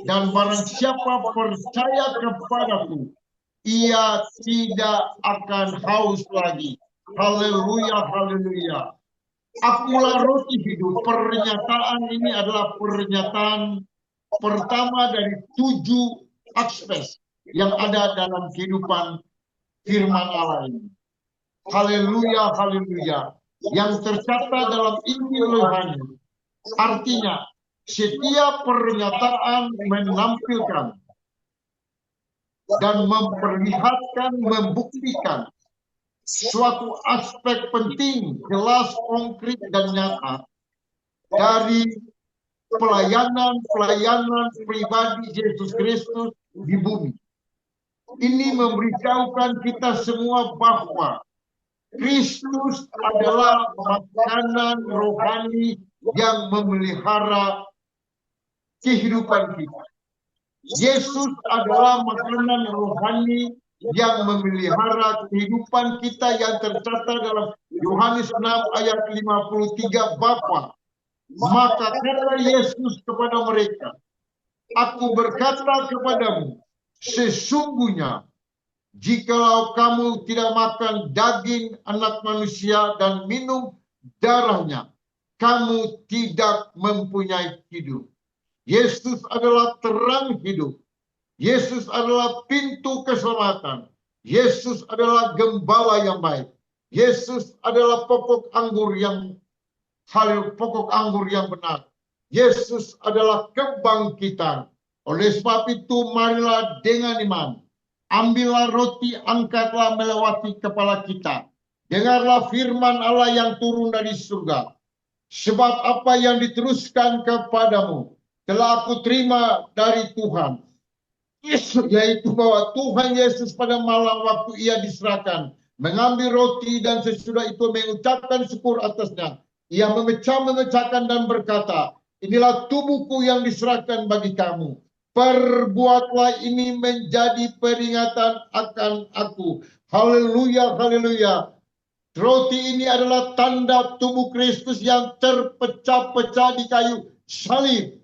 Dan barang siapa percaya kepadaku, ia tidak akan haus lagi. Haleluya, haleluya. Akulah roti hidup. Pernyataan ini adalah pernyataan pertama dari 7 aspek yang ada dalam kehidupan firman Allah ini. Haleluya, haleluya. Yang tercatat dalam Injil Yohanes. Artinya, setiap pernyataan menampilkan dan memperlihatkan, membuktikan suatu aspek penting, jelas, konkret, dan nyata dari pelayanan pribadi Yesus Kristus di bumi. Ini memberitahukan kita semua bahwa Kristus adalah makanan rohani yang memelihara kehidupan kita. Yesus adalah makanan rohani yang memelihara kehidupan kita yang tercatat dalam Yohanes 6 ayat 53 Bapa. Maka kata Yesus kepada mereka, Aku berkata kepadamu, sesungguhnya jikalau kamu tidak makan daging anak manusia dan minum darahnya, kamu tidak mempunyai hidup. Yesus adalah terang hidup. Yesus adalah pintu keselamatan. Yesus adalah gembala yang baik. Yesus adalah pokok anggur yang benar. Yesus adalah kebangkitan. Oleh sebab itu, marilah dengan iman. Ambillah roti, angkatlah melewati kepala kita. Dengarlah firman Allah yang turun dari surga. Sebab apa yang diteruskan kepadamu telah aku terima dari Tuhan. Yaitu bahwa Tuhan Yesus pada malam waktu ia diserahkan, mengambil roti dan sesudah itu mengucapkan syukur atasnya. Ia memecahkan dan berkata, inilah tubuhku yang diserahkan bagi kamu. Perbuatlah ini menjadi peringatan akan aku. Haleluya, haleluya. Roti ini adalah tanda tubuh Kristus yang terpecah-pecah di kayu salib.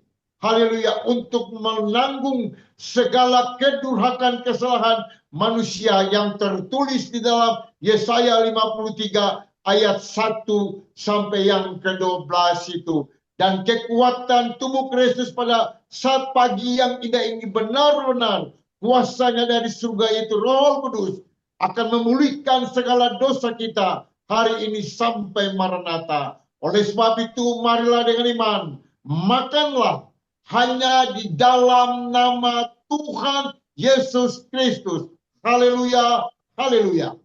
Haleluya, untuk menanggung segala kedurhakan kesalahan manusia yang tertulis di dalam Yesaya 53 ayat 1 sampai yang ke-12 itu. Dan kekuatan tubuh Kristus pada saat pagi yang indah ini benar-benar kuasanya dari surga, itu Roh Kudus akan memulihkan segala dosa kita hari ini sampai Maranatha. Oleh sebab itu, marilah dengan iman, makanlah hanya di dalam nama Tuhan Yesus Kristus. Haleluya, haleluya.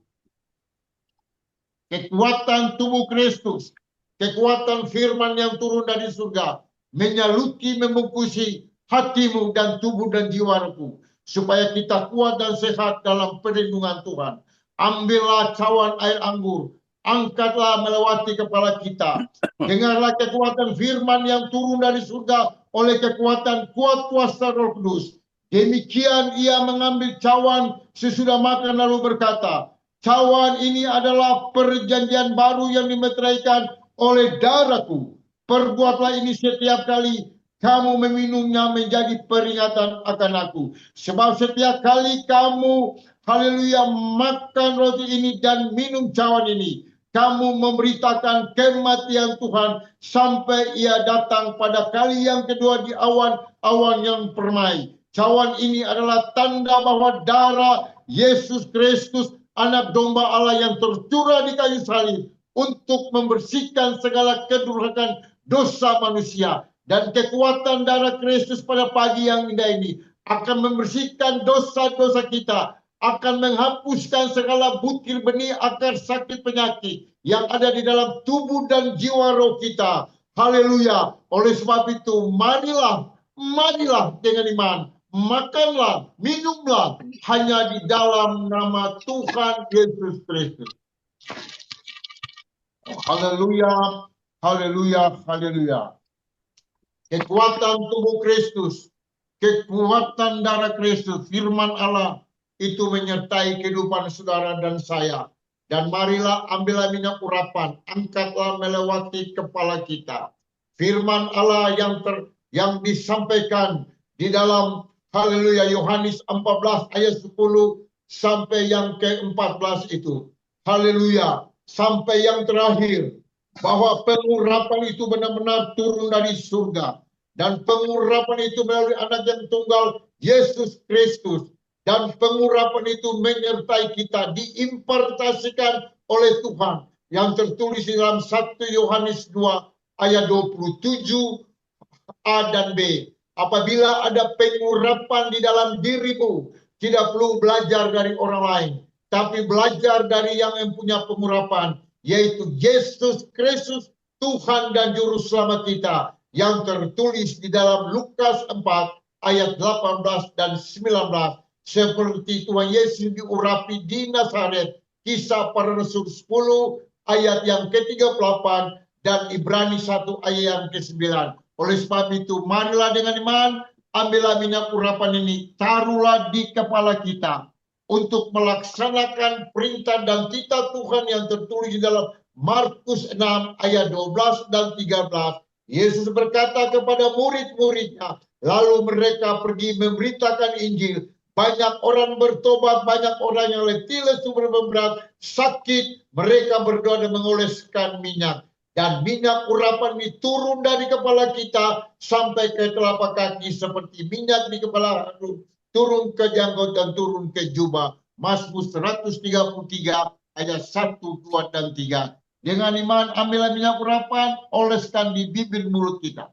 Kekuatan tubuh Kristus, kekuatan firman yang turun dari surga, menyaluti, membungkusi hatimu dan tubuh dan jiwaku, supaya kita kuat dan sehat dalam perlindungan Tuhan. Ambillah cawan air anggur, angkatlah melewati kepala kita. Dengarlah kekuatan firman yang turun dari surga oleh kekuatan kuat kuasa Roh Kudus. Demikian ia mengambil cawan sesudah makan lalu berkata, cawan ini adalah perjanjian baru yang dimeteraikan oleh darahku. Perbuatlah ini setiap kali kamu meminumnya menjadi peringatan akan aku. Sebab setiap kali kamu, haleluya, makan roti ini dan minum cawan ini, kamu memberitakan kematian Tuhan sampai ia datang pada kali yang kedua di awan-awan yang permai. Cawan ini adalah tanda bahwa darah Yesus Kristus, anak domba Allah yang tercurah di kayu salib untuk membersihkan segala kedurhakan dosa manusia. Dan kekuatan darah Kristus pada pagi yang indah ini akan membersihkan dosa-dosa kita, akan menghapuskan segala butir benih akar sakit penyakit yang ada di dalam tubuh dan jiwa roh kita. Haleluya. Oleh sebab itu, marilah dengan iman, makanlah, minumlah hanya di dalam nama Tuhan Yesus Kristus. Haleluya, haleluya, haleluya. Kekuatan tubuh Kristus, kekuatan darah Kristus, firman Allah itu menyertai kehidupan saudara dan saya. Dan marilah ambillah minyak urapan, angkatlah melewati kepala kita. Firman Allah yang disampaikan di dalam haleluya Yohanes 14 ayat 10 sampai yang ke-14 itu. Haleluya, sampai yang terakhir, bahwa pengurapan itu benar-benar turun dari surga. Dan pengurapan itu melalui anak yang tunggal, Yesus Kristus. Dan pengurapan itu menyertai kita, diimpartasikan oleh Tuhan. Yang tertulis di dalam 1 Yohanes 2 ayat 27 A dan B. Apabila ada pengurapan di dalam dirimu, tidak perlu belajar dari orang lain, tapi belajar dari yang mempunyai pengurapan, yaitu Yesus Kristus, Tuhan dan Juru Selamat kita. yang tertulis di dalam Lukas 4 ayat 18 dan 19. Seperti Tuhan Yesus diurapi di Nazaret, Kisah Para Rasul 10 ayat yang ke-38 dan Ibrani 1 ayat yang ke-9. Oleh sebab itu, marilah dengan iman, ambillah minyak urapan ini, taruhlah di kepala kita untuk melaksanakan perintah dan titah Tuhan yang tertulis di dalam Markus 6 ayat 12 dan 13. Yesus berkata kepada murid-muridnya, lalu mereka pergi memberitakan Injil. Banyak orang bertobat, banyak orang yang letih, lesu, berberat, sakit. Mereka berdoa dan mengoleskan minyak. Dan minyak urapan ini turun dari kepala kita sampai ke telapak kaki seperti minyak di kepala Harun, turun ke janggut dan turun ke jubah. Mazmur 133 ayat 1, 2, dan 3. Dengan iman ambillah minyak urapan, oleskan di bibir mulut kita.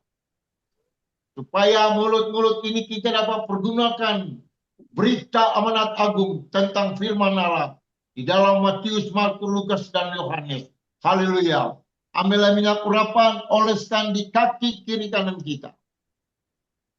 Supaya mulut-mulut ini kita dapat pergunakan berita amanat agung tentang firman Allah di dalam Matius, Markus, Lukas, dan Yohanes. Haleluya. Ambillah minyak urapan, oleskan di kaki kiri kanan kita.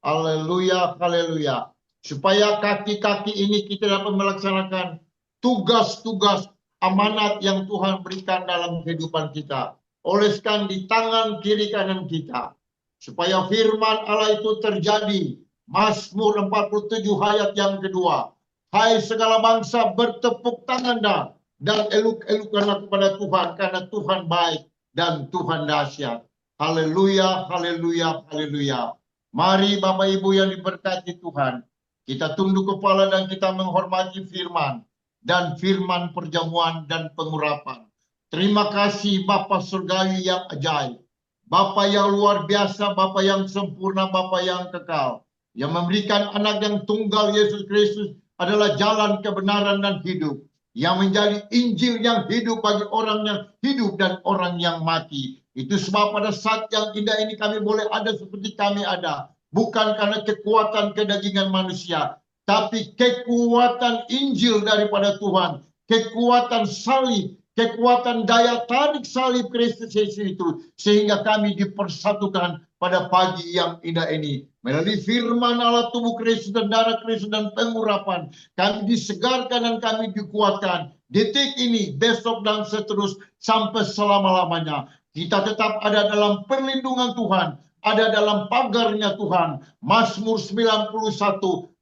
Haleluya, haleluya. Supaya kaki-kaki ini kita dapat melaksanakan tugas-tugas amanat yang Tuhan berikan dalam kehidupan kita. Oleskan di tangan kiri kanan kita. Supaya firman Allah itu terjadi. Mazmur 47 ayat yang kedua. Hai segala bangsa, bertepuk tangan dan eluk-elukkanlah kepada Tuhan, karena Tuhan baik dan Tuhan dahsyat. Haleluya, haleluya, haleluya. Mari Bapak Ibu yang diberkati Tuhan, kita tunduk kepala dan kita menghormati firman dan firman perjamuan dan pengurapan. Terima kasih Bapa Surgawi yang ajaib, Bapa yang luar biasa, Bapa yang sempurna, Bapa yang kekal, yang memberikan anak yang tunggal Yesus Kristus adalah jalan kebenaran dan hidup, yang menjadi Injil yang hidup bagi orang yang hidup dan orang yang mati. Itu sebab pada saat yang indah ini kami boleh ada seperti kami ada. Bukan karena kekuatan kedagingan manusia, tapi kekuatan Injil daripada Tuhan. Kekuatan salib, kekuatan daya tarik salib Kristus Yesus itu. Sehingga kami dipersatukan pada pagi yang indah ini. Melalui firman Allah, tubuh Kristus dan darah Kristus dan pengurapan, kami disegarkan dan kami dikuatkan. Detik ini, besok dan seterus sampai selama-lamanya. Kita tetap ada dalam perlindungan Tuhan, ada dalam pagarnya Tuhan. Mazmur 91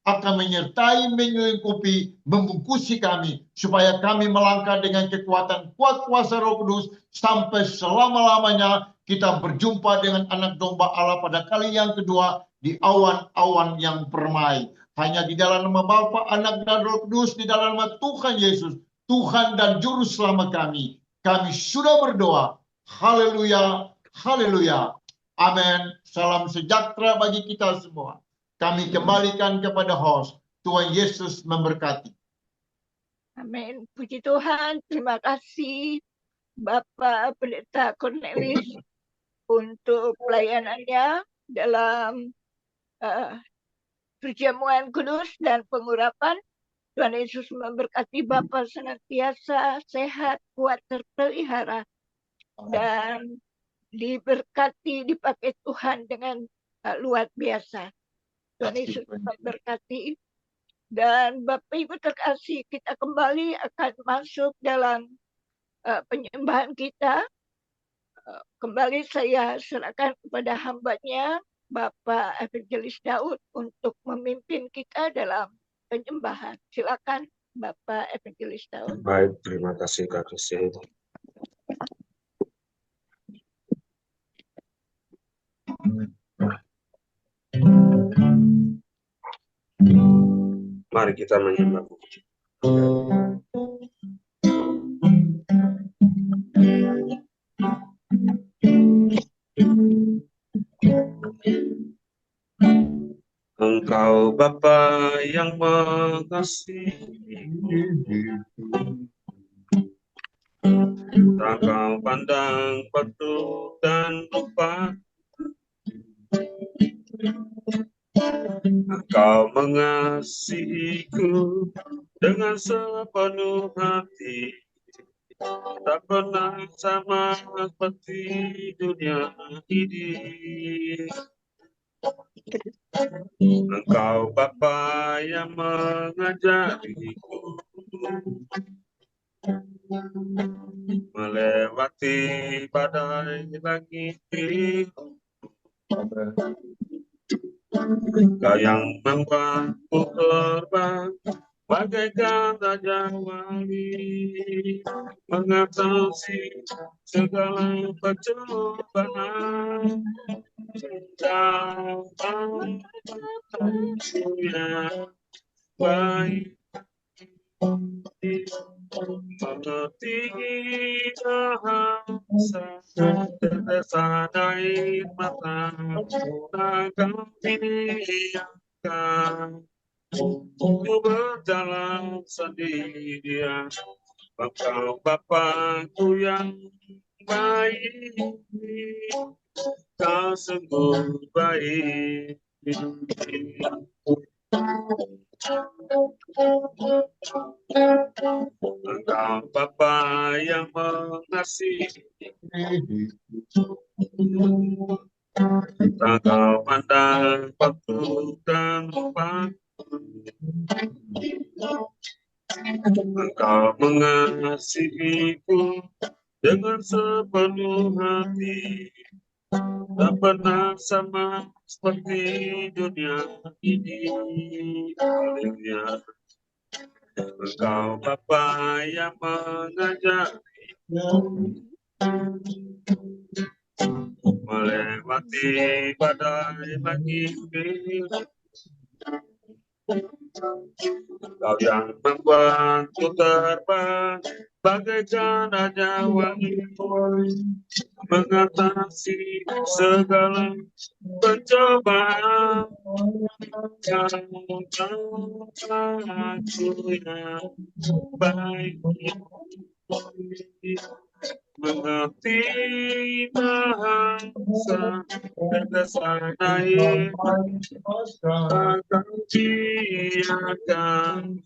akan menyertai, menyelingkupi, membungkusi kami, supaya kami melangkah dengan kekuatan kuat kuasa Roh Kudus sampai selama-lamanya. Kita berjumpa dengan anak domba Allah pada kali yang kedua di awan-awan yang permai. Hanya di dalam nama Bapa, Anak, dan Roh Kudus, di dalam nama Tuhan Yesus, Tuhan dan Juru Selamat kami. Kami sudah berdoa. Haleluya, haleluya. Amin. Salam sejahtera bagi kita semua. Kami kembalikan kepada host. Tuhan Yesus memberkati. Amin. Puji Tuhan. Terima kasih Bapak Pendeta Cornelis untuk pelayanannya dalam perjamuan kudus dan pengurapan. Tuhan Yesus memberkati Bapak senantiasa sehat, kuat, terpelihara, dan diberkati, dipakai Tuhan dengan luar biasa. Tuhan Yesus memberkati. Dan Bapak Ibu terkasih, kita kembali akan masuk dalam penyembahan kita. Kembali saya serahkan kepada hambanya, Bapak Evangelis Daud, untuk memimpin kita dalam penyembahan. Silakan Bapak Evangelis Daud. Baik, terima kasih Kak Krisya. Mari kita menyembah. Engkau Bapa yang mengasihi, tak kau pandang bentuk dan rupa, Engkau mengasihiku dengan sepenuh hati. tak pernah sama seperti dunia ini. Engkau Bapa yang mengajariku melewati badai langit biru. Kau yang membuatku terbang bagaikan raja wali, mengatasi segala percobaan. Kau Bapa yang baik, mengerti bahasa tetesan air mata takkan biarkan ku berjalan sendirian. Engkau Bapakku yang baik, kau sungguh baik. Engkau Bapa yang mengasihi, engkau pandang waktu dan tempat. Engkau mengasihiku dengan sepenuh hati, tak pernah sama seperti dunia ini. Haleluya. Engkau Bapa yang mengajari melewati badai langit biru. Kau yang membuatku terbang bagaikan raja wali, mengatasi segala pencobaan. Kau Bapakku yang baik, mengerti bahasa tetesan air takkan biarkan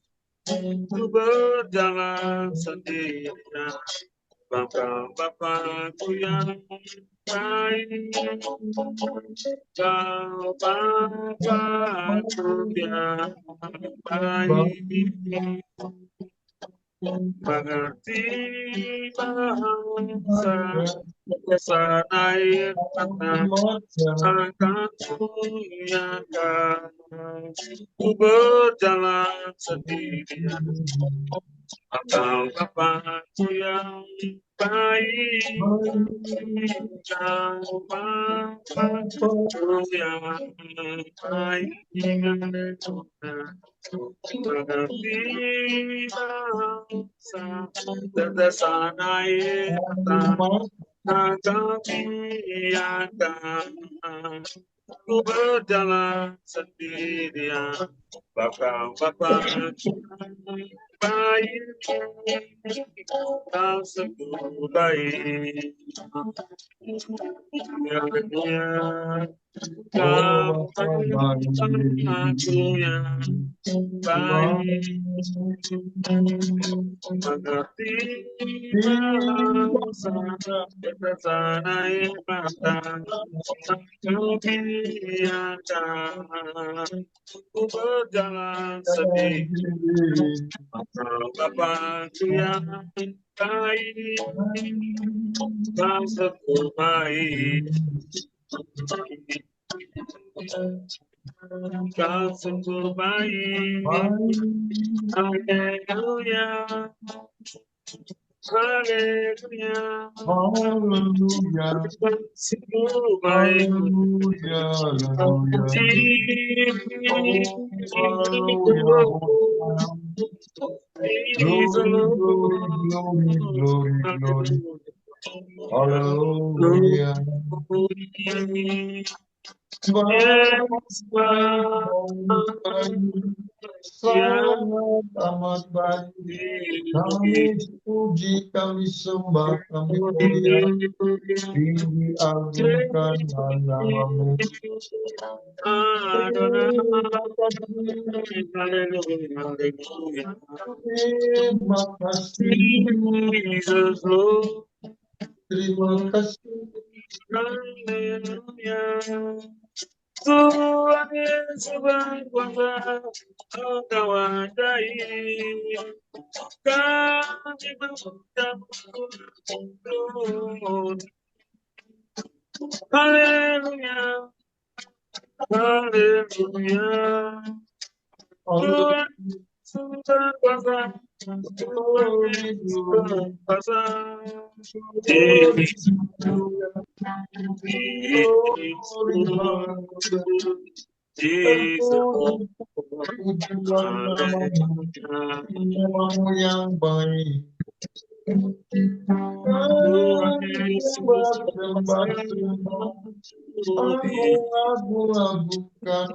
ku berjalan sendirian. Engkau Bapakku yang baik, kau Bapakku yang baik, mengerti bahasa tetesan air mata akan kuyakan ku berjalan sendirian. Engkau Bapakku yang baik, kau Bapakku yang baik, mengerti bahasa tetesan air mata akan biarkan ku berjalan sendirian. Engkau Bapakku baik, kau sungguh baik. Haleluya. Kau Bapakku yang baik, mengerti bahasa tetesan air mata kau biarkan ku berjalan sendiri. Engkau Bapakku yang baik, kau sungguh baik. Kau sungguh baik. Haleluya. Haleluya. Haleluya. Kau sungguh baik. Haleluya. Haleluya. sangat amat baik. Kami puji, kami sembah, kami mulia, tinggi agungkan namamu. Terima kasih, terima kasih. Tuhan Yesus berkuasa, Engkau ajaib. Kami mengucap syukur. Haleluya, haleluya. Tuhan Yesus berkuasa, Tuhan Yesus berkuasa. Namamu yang baik. Agung-agungkan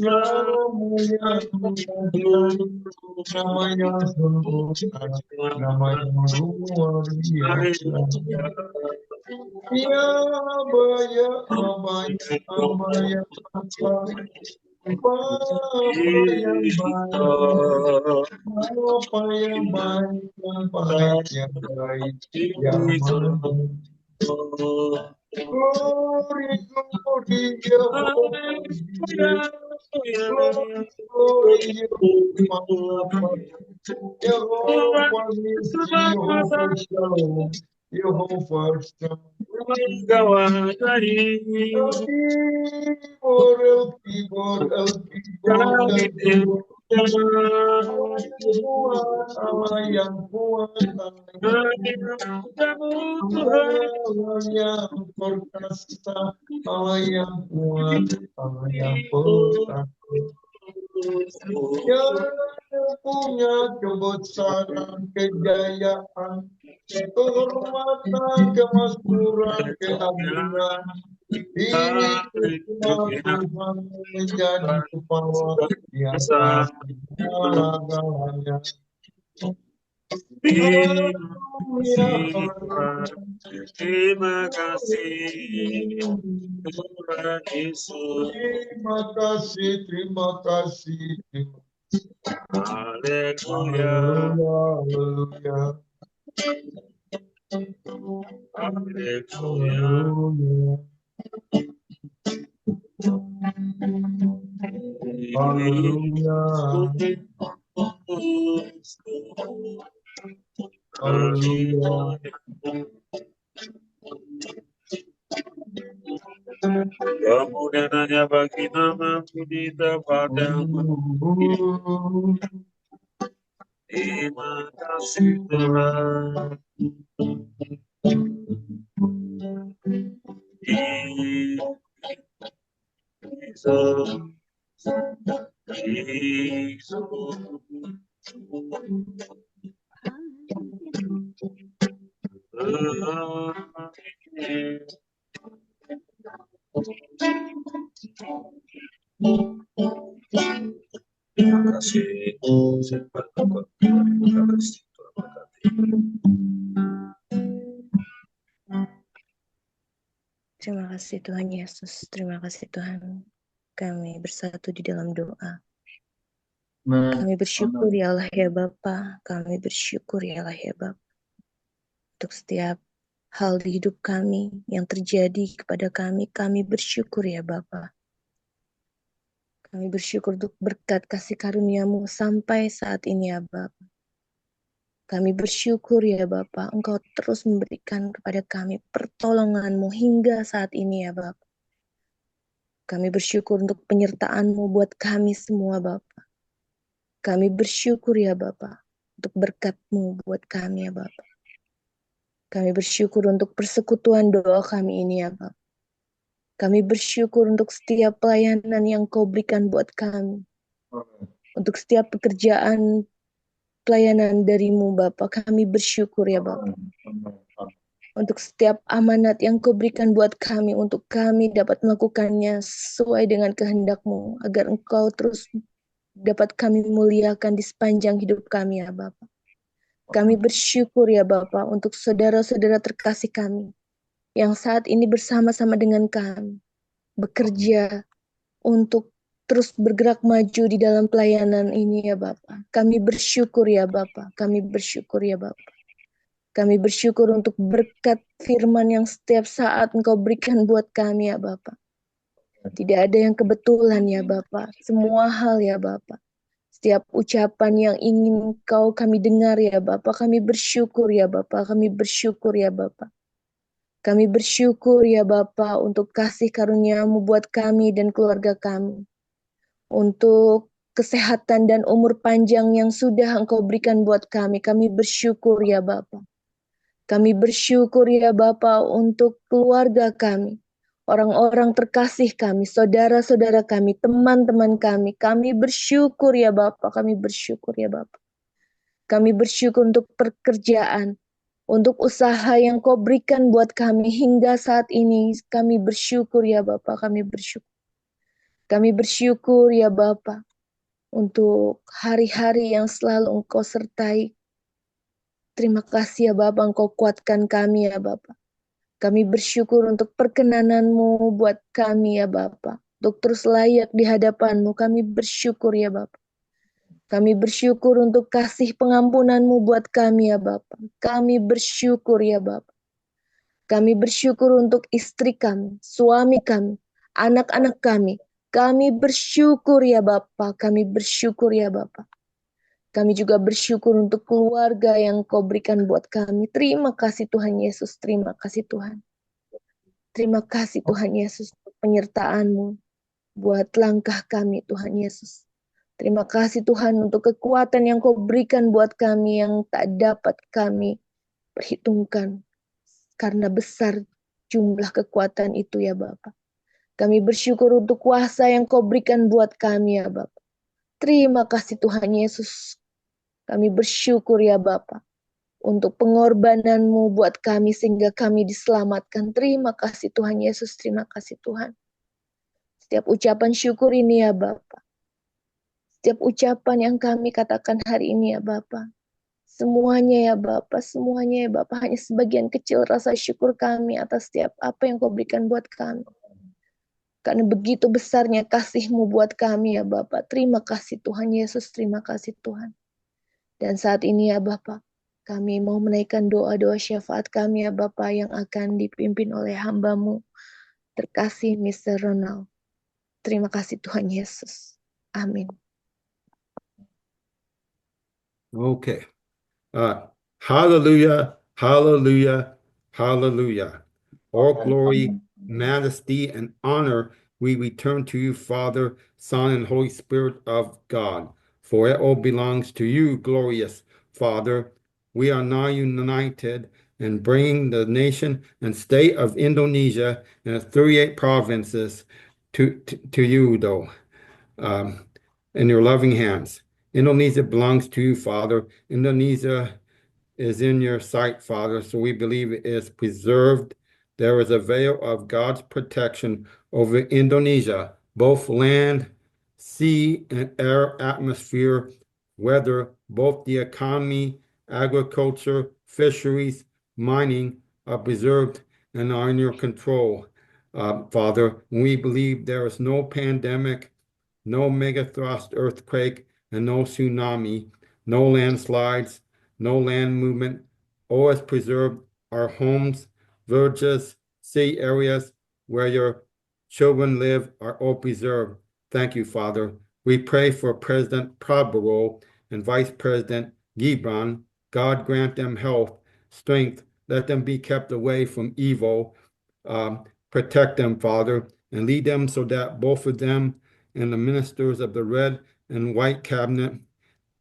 namamu yang nama yang sempurna, nama yang luar biasa. Ya abaya, abaya, abaya, Bapa yang baik, Bapa yang baik, yang baik, yang baik, yang baik. Glory, glory, Jehovah. Glory, Jehovah. Jehovah Nissi, Jehovah Shalom, Jehovah Shalom. El Kibor, Allah yang kuat, Allah yang perkasa, Allah yang kuat, Allah yang perkasa. Yang punya kebesaran, kejayaan, kehormatan, kemakmuran, keagungan. Ini semua Tuhan menjadi kepala di atas segala-galanya. Terima kasih, Tuhan Yesus. Terima kasih, terima kasih. Haleluya, Haleluya, haleluya. Haleluya, haleluya. Kemuliaannya bagi nama-Mu di padamu. Terima kasih Tuhan. Terima kasih. Terima kasih Tuhan Yesus. Terima kasih Tuhan. Kami bersatu di dalam doa. Kami bersyukur ya Allah ya Bapa. Kami bersyukur ya Allah ya Bapa. Untuk setiap hal di hidup kami yang terjadi kepada kami bersyukur ya Bapa. Kami bersyukur untuk berkat kasih karunia-Mu sampai saat ini ya Bapa. Kami bersyukur ya Bapa, Engkau terus memberikan kepada kami pertolongan-Mu hingga saat ini ya Bapa. Kami bersyukur untuk penyertaan-Mu buat kami semua Bapa. Kami bersyukur ya Bapa, untuk berkat-Mu buat kami ya Bapa. Kami bersyukur untuk persekutuan doa kami ini ya Bapa. Kami bersyukur untuk setiap pelayanan yang Kau berikan buat kami. Untuk setiap pekerjaan pelayanan dari-Mu Bapa, kami bersyukur ya Bapa. untuk setiap amanat yang Kau berikan buat kami, untuk kami dapat melakukannya sesuai dengan kehendak-Mu, agar Engkau terus dapat kami muliakan di sepanjang hidup kami ya Bapa. Kami bersyukur ya Bapa untuk saudara-saudara terkasih kami yang saat ini bersama-sama dengan kami bekerja untuk terus bergerak maju di dalam pelayanan ini ya Bapa. Kami bersyukur ya Bapa, kami bersyukur ya Bapa. Kami bersyukur untuk berkat firman yang setiap saat Engkau berikan buat kami ya Bapa. Tidak ada yang kebetulan ya Bapa, semua hal ya Bapa. Setiap ucapan yang ingin kami dengar ya Bapa, kami bersyukur ya Bapa, kami bersyukur ya Bapa. Kami bersyukur ya Bapa untuk kasih karunia-Mu buat kami dan keluarga kami. Untuk kesehatan dan umur panjang yang sudah Engkau berikan buat kami bersyukur ya Bapa. Kami bersyukur ya Bapa untuk keluarga kami, orang-orang terkasih kami, saudara-saudara kami, teman-teman kami. Kami bersyukur ya Bapa, kami bersyukur ya Bapa. Kami bersyukur untuk pekerjaan, untuk usaha yang Kau berikan buat kami hingga saat ini. Kami bersyukur ya Bapa, kami bersyukur. Kami bersyukur ya Bapa untuk hari-hari yang selalu Engkau sertai. Terima kasih ya Bapa, Engkau kuatkan kami ya Bapa. Kami bersyukur untuk perkenanan-Mu buat kami ya Bapa. Untuk terus layak di hadapan-Mu, kami bersyukur ya Bapa. Kami bersyukur untuk kasih pengampunan-Mu buat kami ya Bapa. Kami bersyukur ya Bapa. Kami bersyukur untuk istri kami, suami kami, anak-anak kami. Kami bersyukur ya Bapa. Kami bersyukur ya Bapa. Kami juga bersyukur untuk keluarga yang Kau berikan buat kami. Terima kasih Tuhan Yesus, terima kasih Tuhan. Terima kasih Tuhan Yesus untuk penyertaan-Mu buat langkah kami Tuhan Yesus. Terima kasih Tuhan untuk kekuatan yang Kau berikan buat kami yang tak dapat kami perhitungkan. Karena besar jumlah kekuatan itu ya Bapa. Kami bersyukur untuk kuasa yang Kau berikan buat kami ya Bapa. Terima kasih Tuhan Yesus. Kami bersyukur ya Bapa untuk pengorbanan-Mu buat kami sehingga kami diselamatkan. Terima kasih Tuhan Yesus, terima kasih Tuhan. Setiap ucapan syukur ini ya Bapa. Setiap ucapan yang kami katakan hari ini ya Bapa. Semuanya ya Bapa, semuanya ya Bapa. Hanya sebagian kecil rasa syukur kami atas setiap apa yang Kau berikan buat kami. Karena begitu besarnya kasih-Mu buat kami ya Bapa. Terima kasih Tuhan Yesus, terima kasih Tuhan. Dan saat ini ya Bapa, kami mau menaikkan doa-doa syafaat kami ya Bapa yang akan dipimpin oleh hamba-Mu terkasih Mr. Ronald. Terima kasih Tuhan Yesus. Amin. Okay. Hallelujah, hallelujah, hallelujah. All glory, majesty, and honor we return to you, Father, Son, and Holy Spirit of God. For it all belongs to you, glorious Father. We are now united in bringing the nation and state of Indonesia and its 38 provinces to you, though, in your loving hands. Indonesia belongs to you, Father. Indonesia is in your sight, Father, so we believe it is preserved. There is a veil of God's protection over Indonesia, both land, sea, and air, atmosphere, weather, both the economy, agriculture, fisheries, mining are preserved and are in your control, Father. We believe there is no pandemic, no megathrust earthquake, and no tsunami, no landslides, no land movement. All is preserved our homes, villages, city areas where your children live are all preserved. Thank you, Father. We pray for President Prabowo and Vice President Gibran. God grant them health, strength. Let them be kept away from evil. Protect them, Father, and lead them so that both of them and the ministers of the red and white cabinet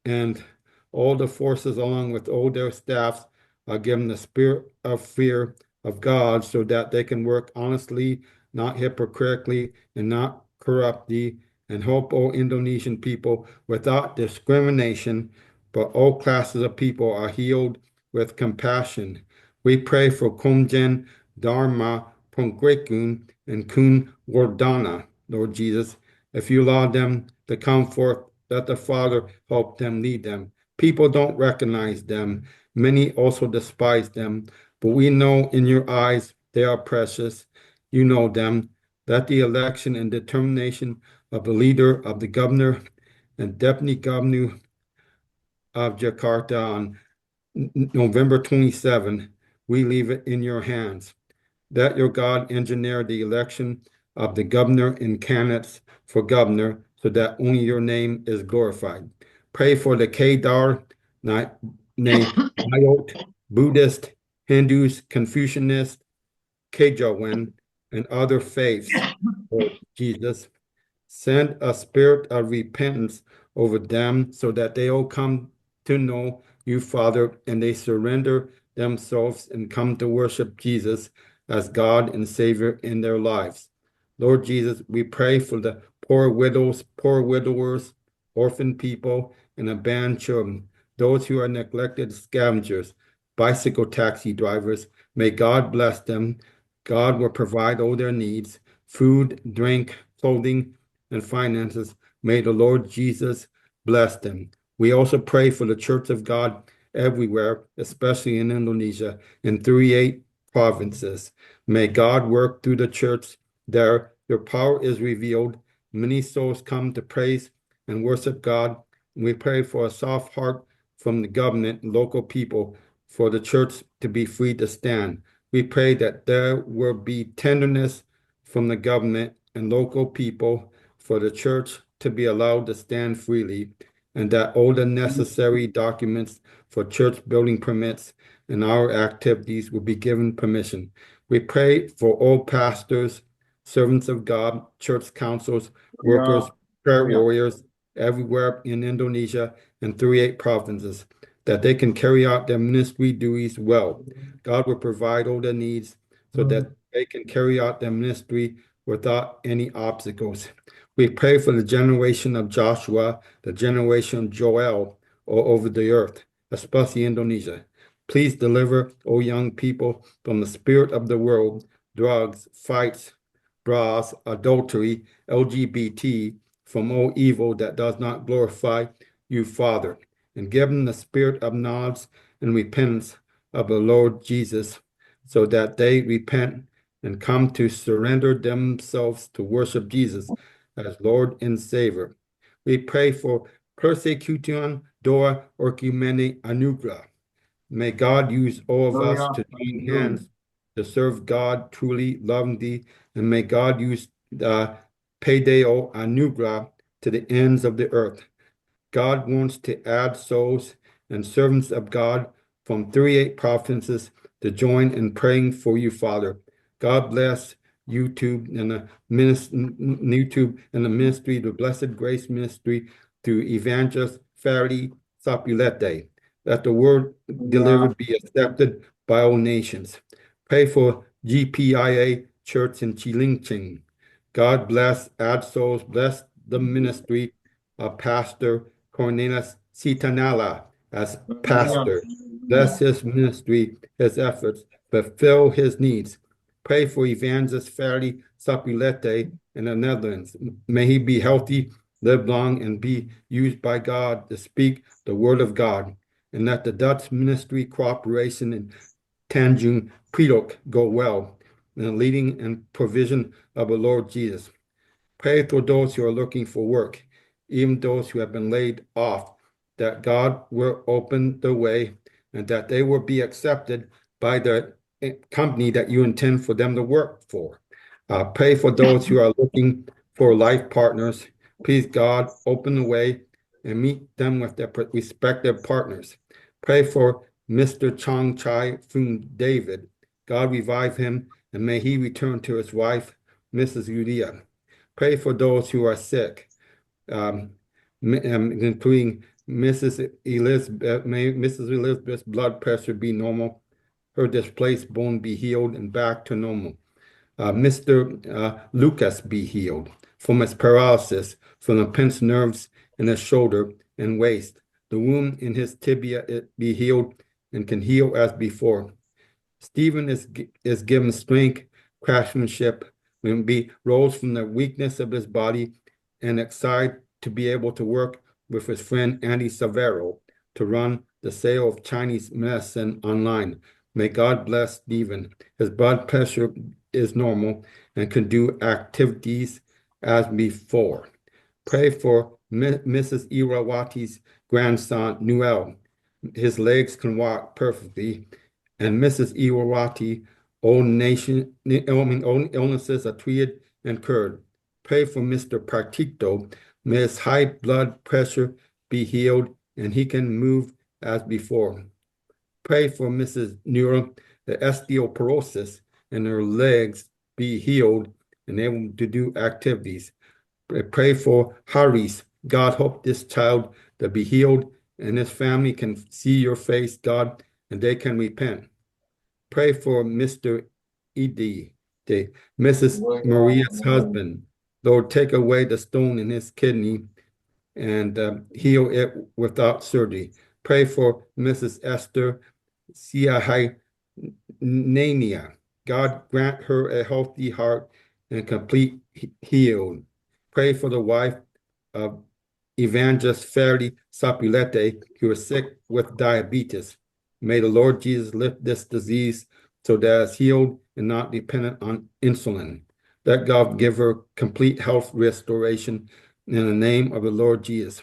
and all the forces along with all their staffs are given the spirit of fear of God so that they can work honestly, not hypocritically, and not corruptly, and help all Indonesian people without discrimination, but all classes of people are healed with compassion. We pray for Komjen Dharma Pongrekun and Kun Wardana, Lord Jesus. If you allow them to come forth, let the Father help them, lead them. People don't recognize them. Many also despise them, but we know in your eyes they are precious. You know them. That the election and determination of the leader, of the governor and deputy governor of Jakarta on November 27, we leave it in your hands. That your God engineer the election of the governor and candidates for governor so that only your name is glorified. Pray for the Kedar, Nyot, Buddhist, Hindus, Confucianists, Kejawen, and other faiths, Lord Jesus. Send a spirit of repentance over them so that they all come to know you, Father, and they surrender themselves and come to worship Jesus as God and Savior in their lives. Lord Jesus, we pray for the poor widows, poor widowers, orphan people, and abandoned children, those who are neglected scavengers, bicycle taxi drivers. May God bless them. God will provide all their needs, food, drink, clothing, and finances. May the Lord Jesus bless them. We also pray for the Church of God everywhere, especially in Indonesia, in 38 provinces. May God work through the church there. Your power is revealed. Many souls come to praise and worship God. We pray for a soft heart from the government and local people for the church to be free to stand. We pray that there will be tenderness from the government and local people for the church to be allowed to stand freely, and that all the necessary documents for church building permits and our activities will be given permission. We pray for all pastors, servants of God, church councils, workers, prayer warriors everywhere in Indonesia and 38 provinces, that they can carry out their ministry duties well. God will provide all their needs so that they can carry out their ministry without any obstacles. We pray for the generation of Joshua, the generation of Joel, all over the earth, especially Indonesia. Please deliver, O young people, from the spirit of the world, drugs, fights, bras, adultery, LGBT, from all evil that does not glorify you, Father, and give them the spirit of knowledge and repentance of the Lord Jesus, so that they repent and come to surrender themselves to worship Jesus as Lord and Savior. We pray for persecution doa orkumene anugrah. May God use all of us to join hands to serve God truly, lovingly, and may God use Pedeo anugrah to the ends of the earth. God wants to add souls and servants of God from 38 provinces to join in praying for you, Father. God bless YouTube and the ministry, the Blessed Grace Ministry, through Evangelist Fari Sapulete. Let the word delivered be accepted by all nations. Pray for GPIA Church in Chilingching. God bless, add souls, bless the ministry of Pastor Cornelius Sitanala as pastor. Bless his ministry, his efforts, fulfill his needs. Pray for Evangelist Fari Sapulete in the Netherlands. May he be healthy, live long, and be used by God to speak the word of God. And let the Dutch ministry cooperation in Tanjung Priok go well in the leading and provision of the Lord Jesus. Pray for those who are looking for work, even those who have been laid off, that God will open the way and that they will be accepted by the company that you intend for them to work for. Pray for those who are looking for life partners. Please, God, open the way and meet them with their respective partners. Pray for Mr. Chong Chai Fung David. God, revive him, and may he return to his wife, Mrs. Udia. Pray for those who are sick, including Mrs. Elizabeth. May Mrs. Elizabeth's blood pressure be normal, her displaced bone be healed and back to normal. Mr. Lucas be healed from his paralysis, from the pinched nerves in his shoulder and waist. The wound in his tibia it be healed and can heal as before. Stephen is given strength, craftsmanship, and rose from the weakness of his body and excited to be able to work with his friend Andy Savero to run the sale of Chinese medicine online. May God bless Stephen. His blood pressure is normal and can do activities as before. Pray for Mrs. Irawati's grandson, Noel. His legs can walk perfectly. And Mrs. Irawati, all illnesses are treated and cured. Pray for Mr. Partito. May his high blood pressure be healed and he can move as before. Pray for Mrs. Nura, the osteoporosis and her legs be healed and able to do activities. Pray for Haris. God, hope this child to be healed and his family can see your face, God, and they can repent. Pray for Mr. Ed, Mrs. Maria's husband. Lord, take away the stone in his kidney and heal it without surgery. Pray for Mrs. Esther Siahainania. God, grant her a healthy heart and complete healing. Pray for the wife of Evangelist Ferdi Sapulete, who is sick with diabetes. May the Lord Jesus lift this disease so that it's healed and not dependent on insulin. Let God give her complete health restoration in the name of the Lord Jesus.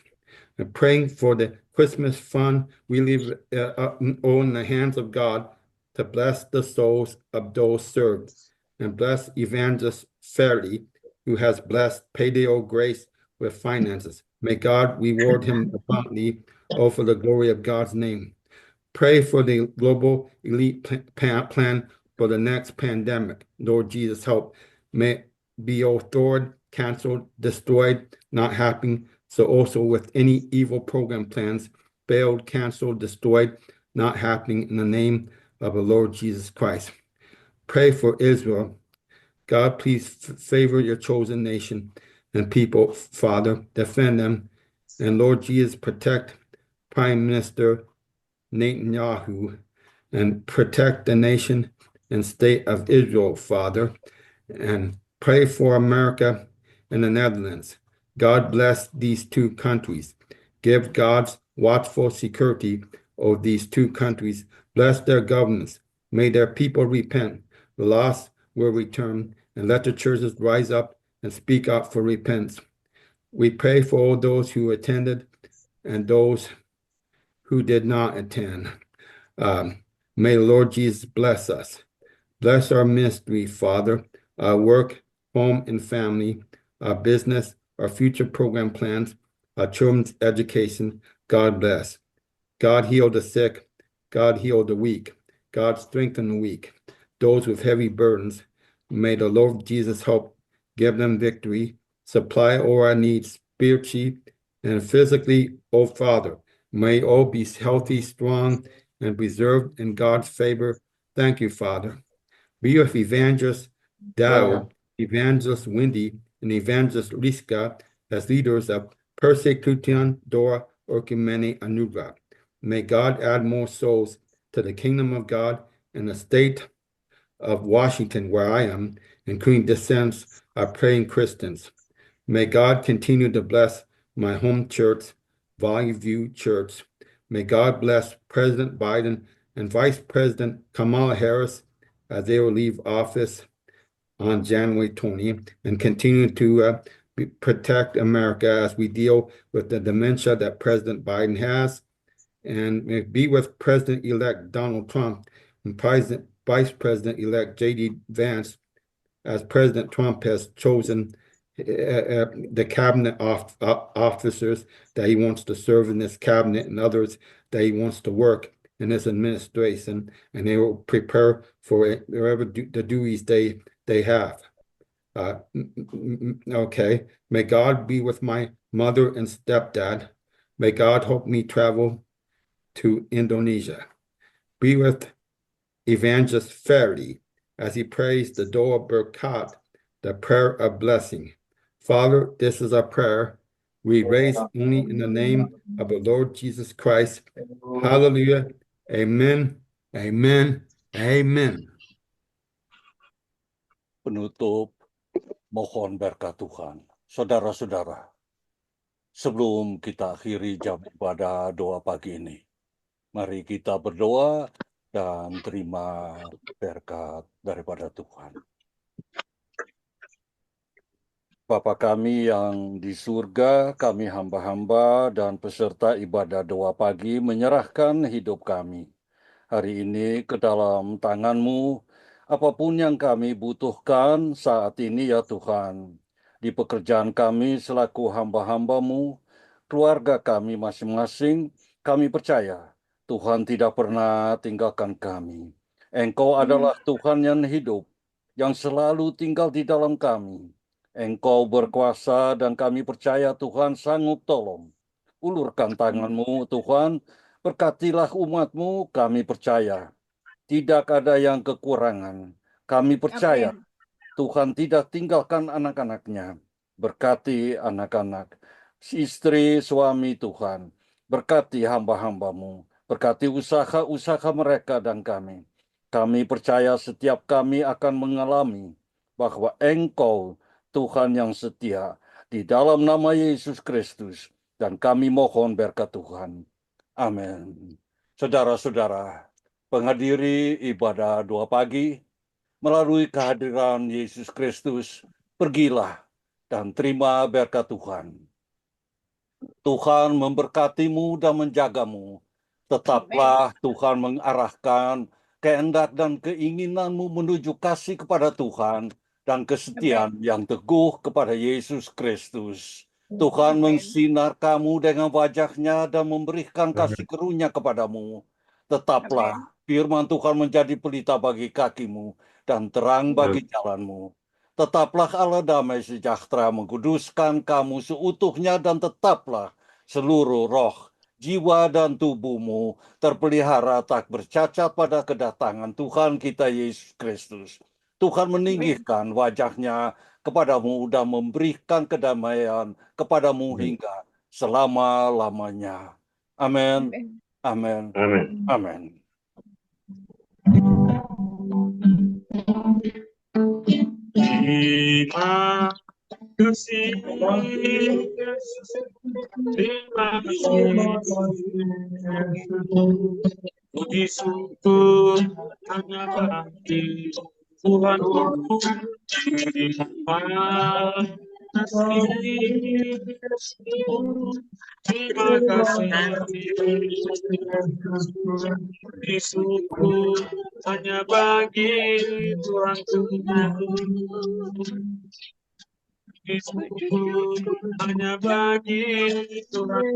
And praying for the Christmas fund, we leave all in the hands of God to bless the souls of those served. And bless Evangelist Ferdi, who has blessed Payday Grace with finances. May God reward him abundantly, all for the glory of God's name. Pray for the global elite plan for the next pandemic. Lord Jesus, help. May it be overthrown, canceled, destroyed, not happening. So also with any evil program plans, failed, canceled, destroyed, not happening in the name of the Lord Jesus Christ. Pray for Israel. God, please favor your chosen nation and people, Father. Defend them. And Lord Jesus, protect Prime Minister Netanyahu and protect the nation and state of Israel, Father. And pray for America and the Netherlands. God bless these two countries. Give God's watchful security over these two countries. Bless their governments. May their people repent. The lost will return, and let the churches rise up and speak out for repentance. We pray for all those who attended and those who did not attend. May the Lord Jesus bless us. Bless our ministry, Father, our work, home, and family, our business, our future program plans, our children's education. God bless. God heal the sick. God heal the weak. God strengthen the weak. Those with heavy burdens, may the Lord Jesus help give them victory, supply all our needs spiritually and physically, oh Father. May all be healthy, strong, and preserved in God's favor. Thank you, Father. Be with Evangelist Dow, Evangelist Wendy, and Evangelist Liska as leaders of Persecution Dora Orkimene Anuga. May God add more souls to the kingdom of God and the state of Washington, where I am, including descendants of praying Christians. May God continue to bless my home church, Valley View Church. May God bless President Biden and Vice President Kamala Harris as they will leave office on January 20th and continue to protect America as we deal with the dementia that President Biden has. And be with President-elect Donald Trump and Vice President-elect J.D. Vance as President Trump has chosen the cabinet officers that he wants to serve in this cabinet and others that he wants to work in this administration, and they will prepare for whatever the duties they have. Okay. May God be with my mother and stepdad. May God help me travel to Indonesia. Be with Evangelist Ferdi as he prays the Doa Berkat, the prayer of blessing. Father, this is our prayer. We raise only in the name of the Lord Jesus Christ. Hallelujah. Amen. Amen. Amen. Penutup, mohon berkat Tuhan. Saudara-saudara, sebelum kita akhiri jam ibadah doa pagi ini, mari kita berdoa dan terima berkat daripada Tuhan. Bapa kami yang di surga, kami hamba-hamba dan peserta ibadah doa pagi menyerahkan hidup kami hari ini ke dalam tangan-Mu, apapun yang kami butuhkan saat ini ya Tuhan, di pekerjaan kami selaku hamba-hamba-Mu, keluarga kami masing-masing, kami percaya Tuhan tidak pernah tinggalkan kami. Engkau adalah Tuhan yang hidup, yang selalu tinggal di dalam kami. Engkau berkuasa dan kami percaya Tuhan sanggup tolong. Ulurkan tangan-Mu Tuhan, berkatilah umat-Mu, kami percaya. Tidak ada yang kekurangan. Kami percaya Amin. Tuhan tidak tinggalkan anak-anaknya. Berkati anak-anak, istri, suami Tuhan. Berkati hamba-hamba-Mu. Berkati usaha-usaha mereka dan kami. Kami percaya setiap kami akan mengalami bahwa Engkau Tuhan yang setia di dalam nama Yesus Kristus. Dan kami mohon berkat Tuhan. Amin. Saudara-saudara, penghadiri ibadah doa pagi, melalui kehadiran Yesus Kristus, pergilah dan terima berkat Tuhan. Tuhan memberkatimu dan menjagamu. Tetaplah Tuhan mengarahkan kehendak dan keinginanmu menuju kasih kepada Tuhan dan kesetiaan yang teguh kepada Yesus Kristus. Tuhan Amin. mensinar kamu dengan wajahnya dan memberikan kasih karunia kepadamu. Tetaplah firman Tuhan menjadi pelita bagi kakimu dan terang bagi jalanmu. Tetaplah Allah damai sejahtera mengkuduskan kamu seutuhnya dan tetaplah seluruh roh, jiwa dan tubuhmu terpelihara tak bercacat pada kedatangan Tuhan kita Yesus Kristus. Tuhan meninggikan wajahnya kepadamu dan memberikan kedamaian kepadamu hingga selama-lamanya. Amin. Amin. Amin. Amin. Terima kasih Yesus. Terima kasih. Puji syukur hanya bagi Tuhan. Terima kasih. Terima kasih. Puji syukur hanya bagi Tuhan. Puji syukur hanya bagi Tuhan.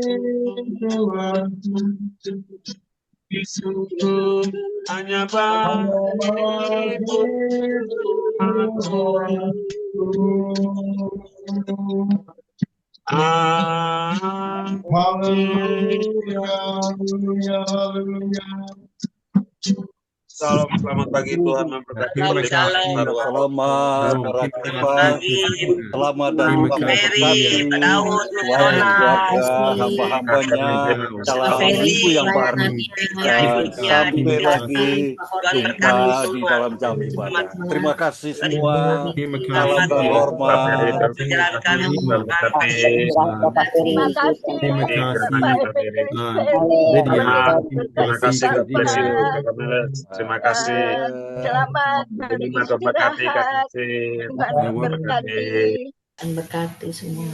Puji syukur hanya bagi Tuhan. Salam, selamat pagi, Tuhan memberkati. Terima kasih. Selamat beraktivitas. Selamat dan Terima Tuhan kasih. memberkati. Pak Daud, Tuhan menjaga hamba-hambanya dalam minggu yang baru. Dan sampai lagi jumpa di dalam jam ibadah. Terima kasih semua. Terima Salam dan kasih. hormat. menjalankan Terima kasih. Terima kasih Pak Lydia. Terima kasih, God bless you. Terima kasih. Selamat Terima kasih, beristirahat. kasih. Tuhan memberkati. Dan berkati semua.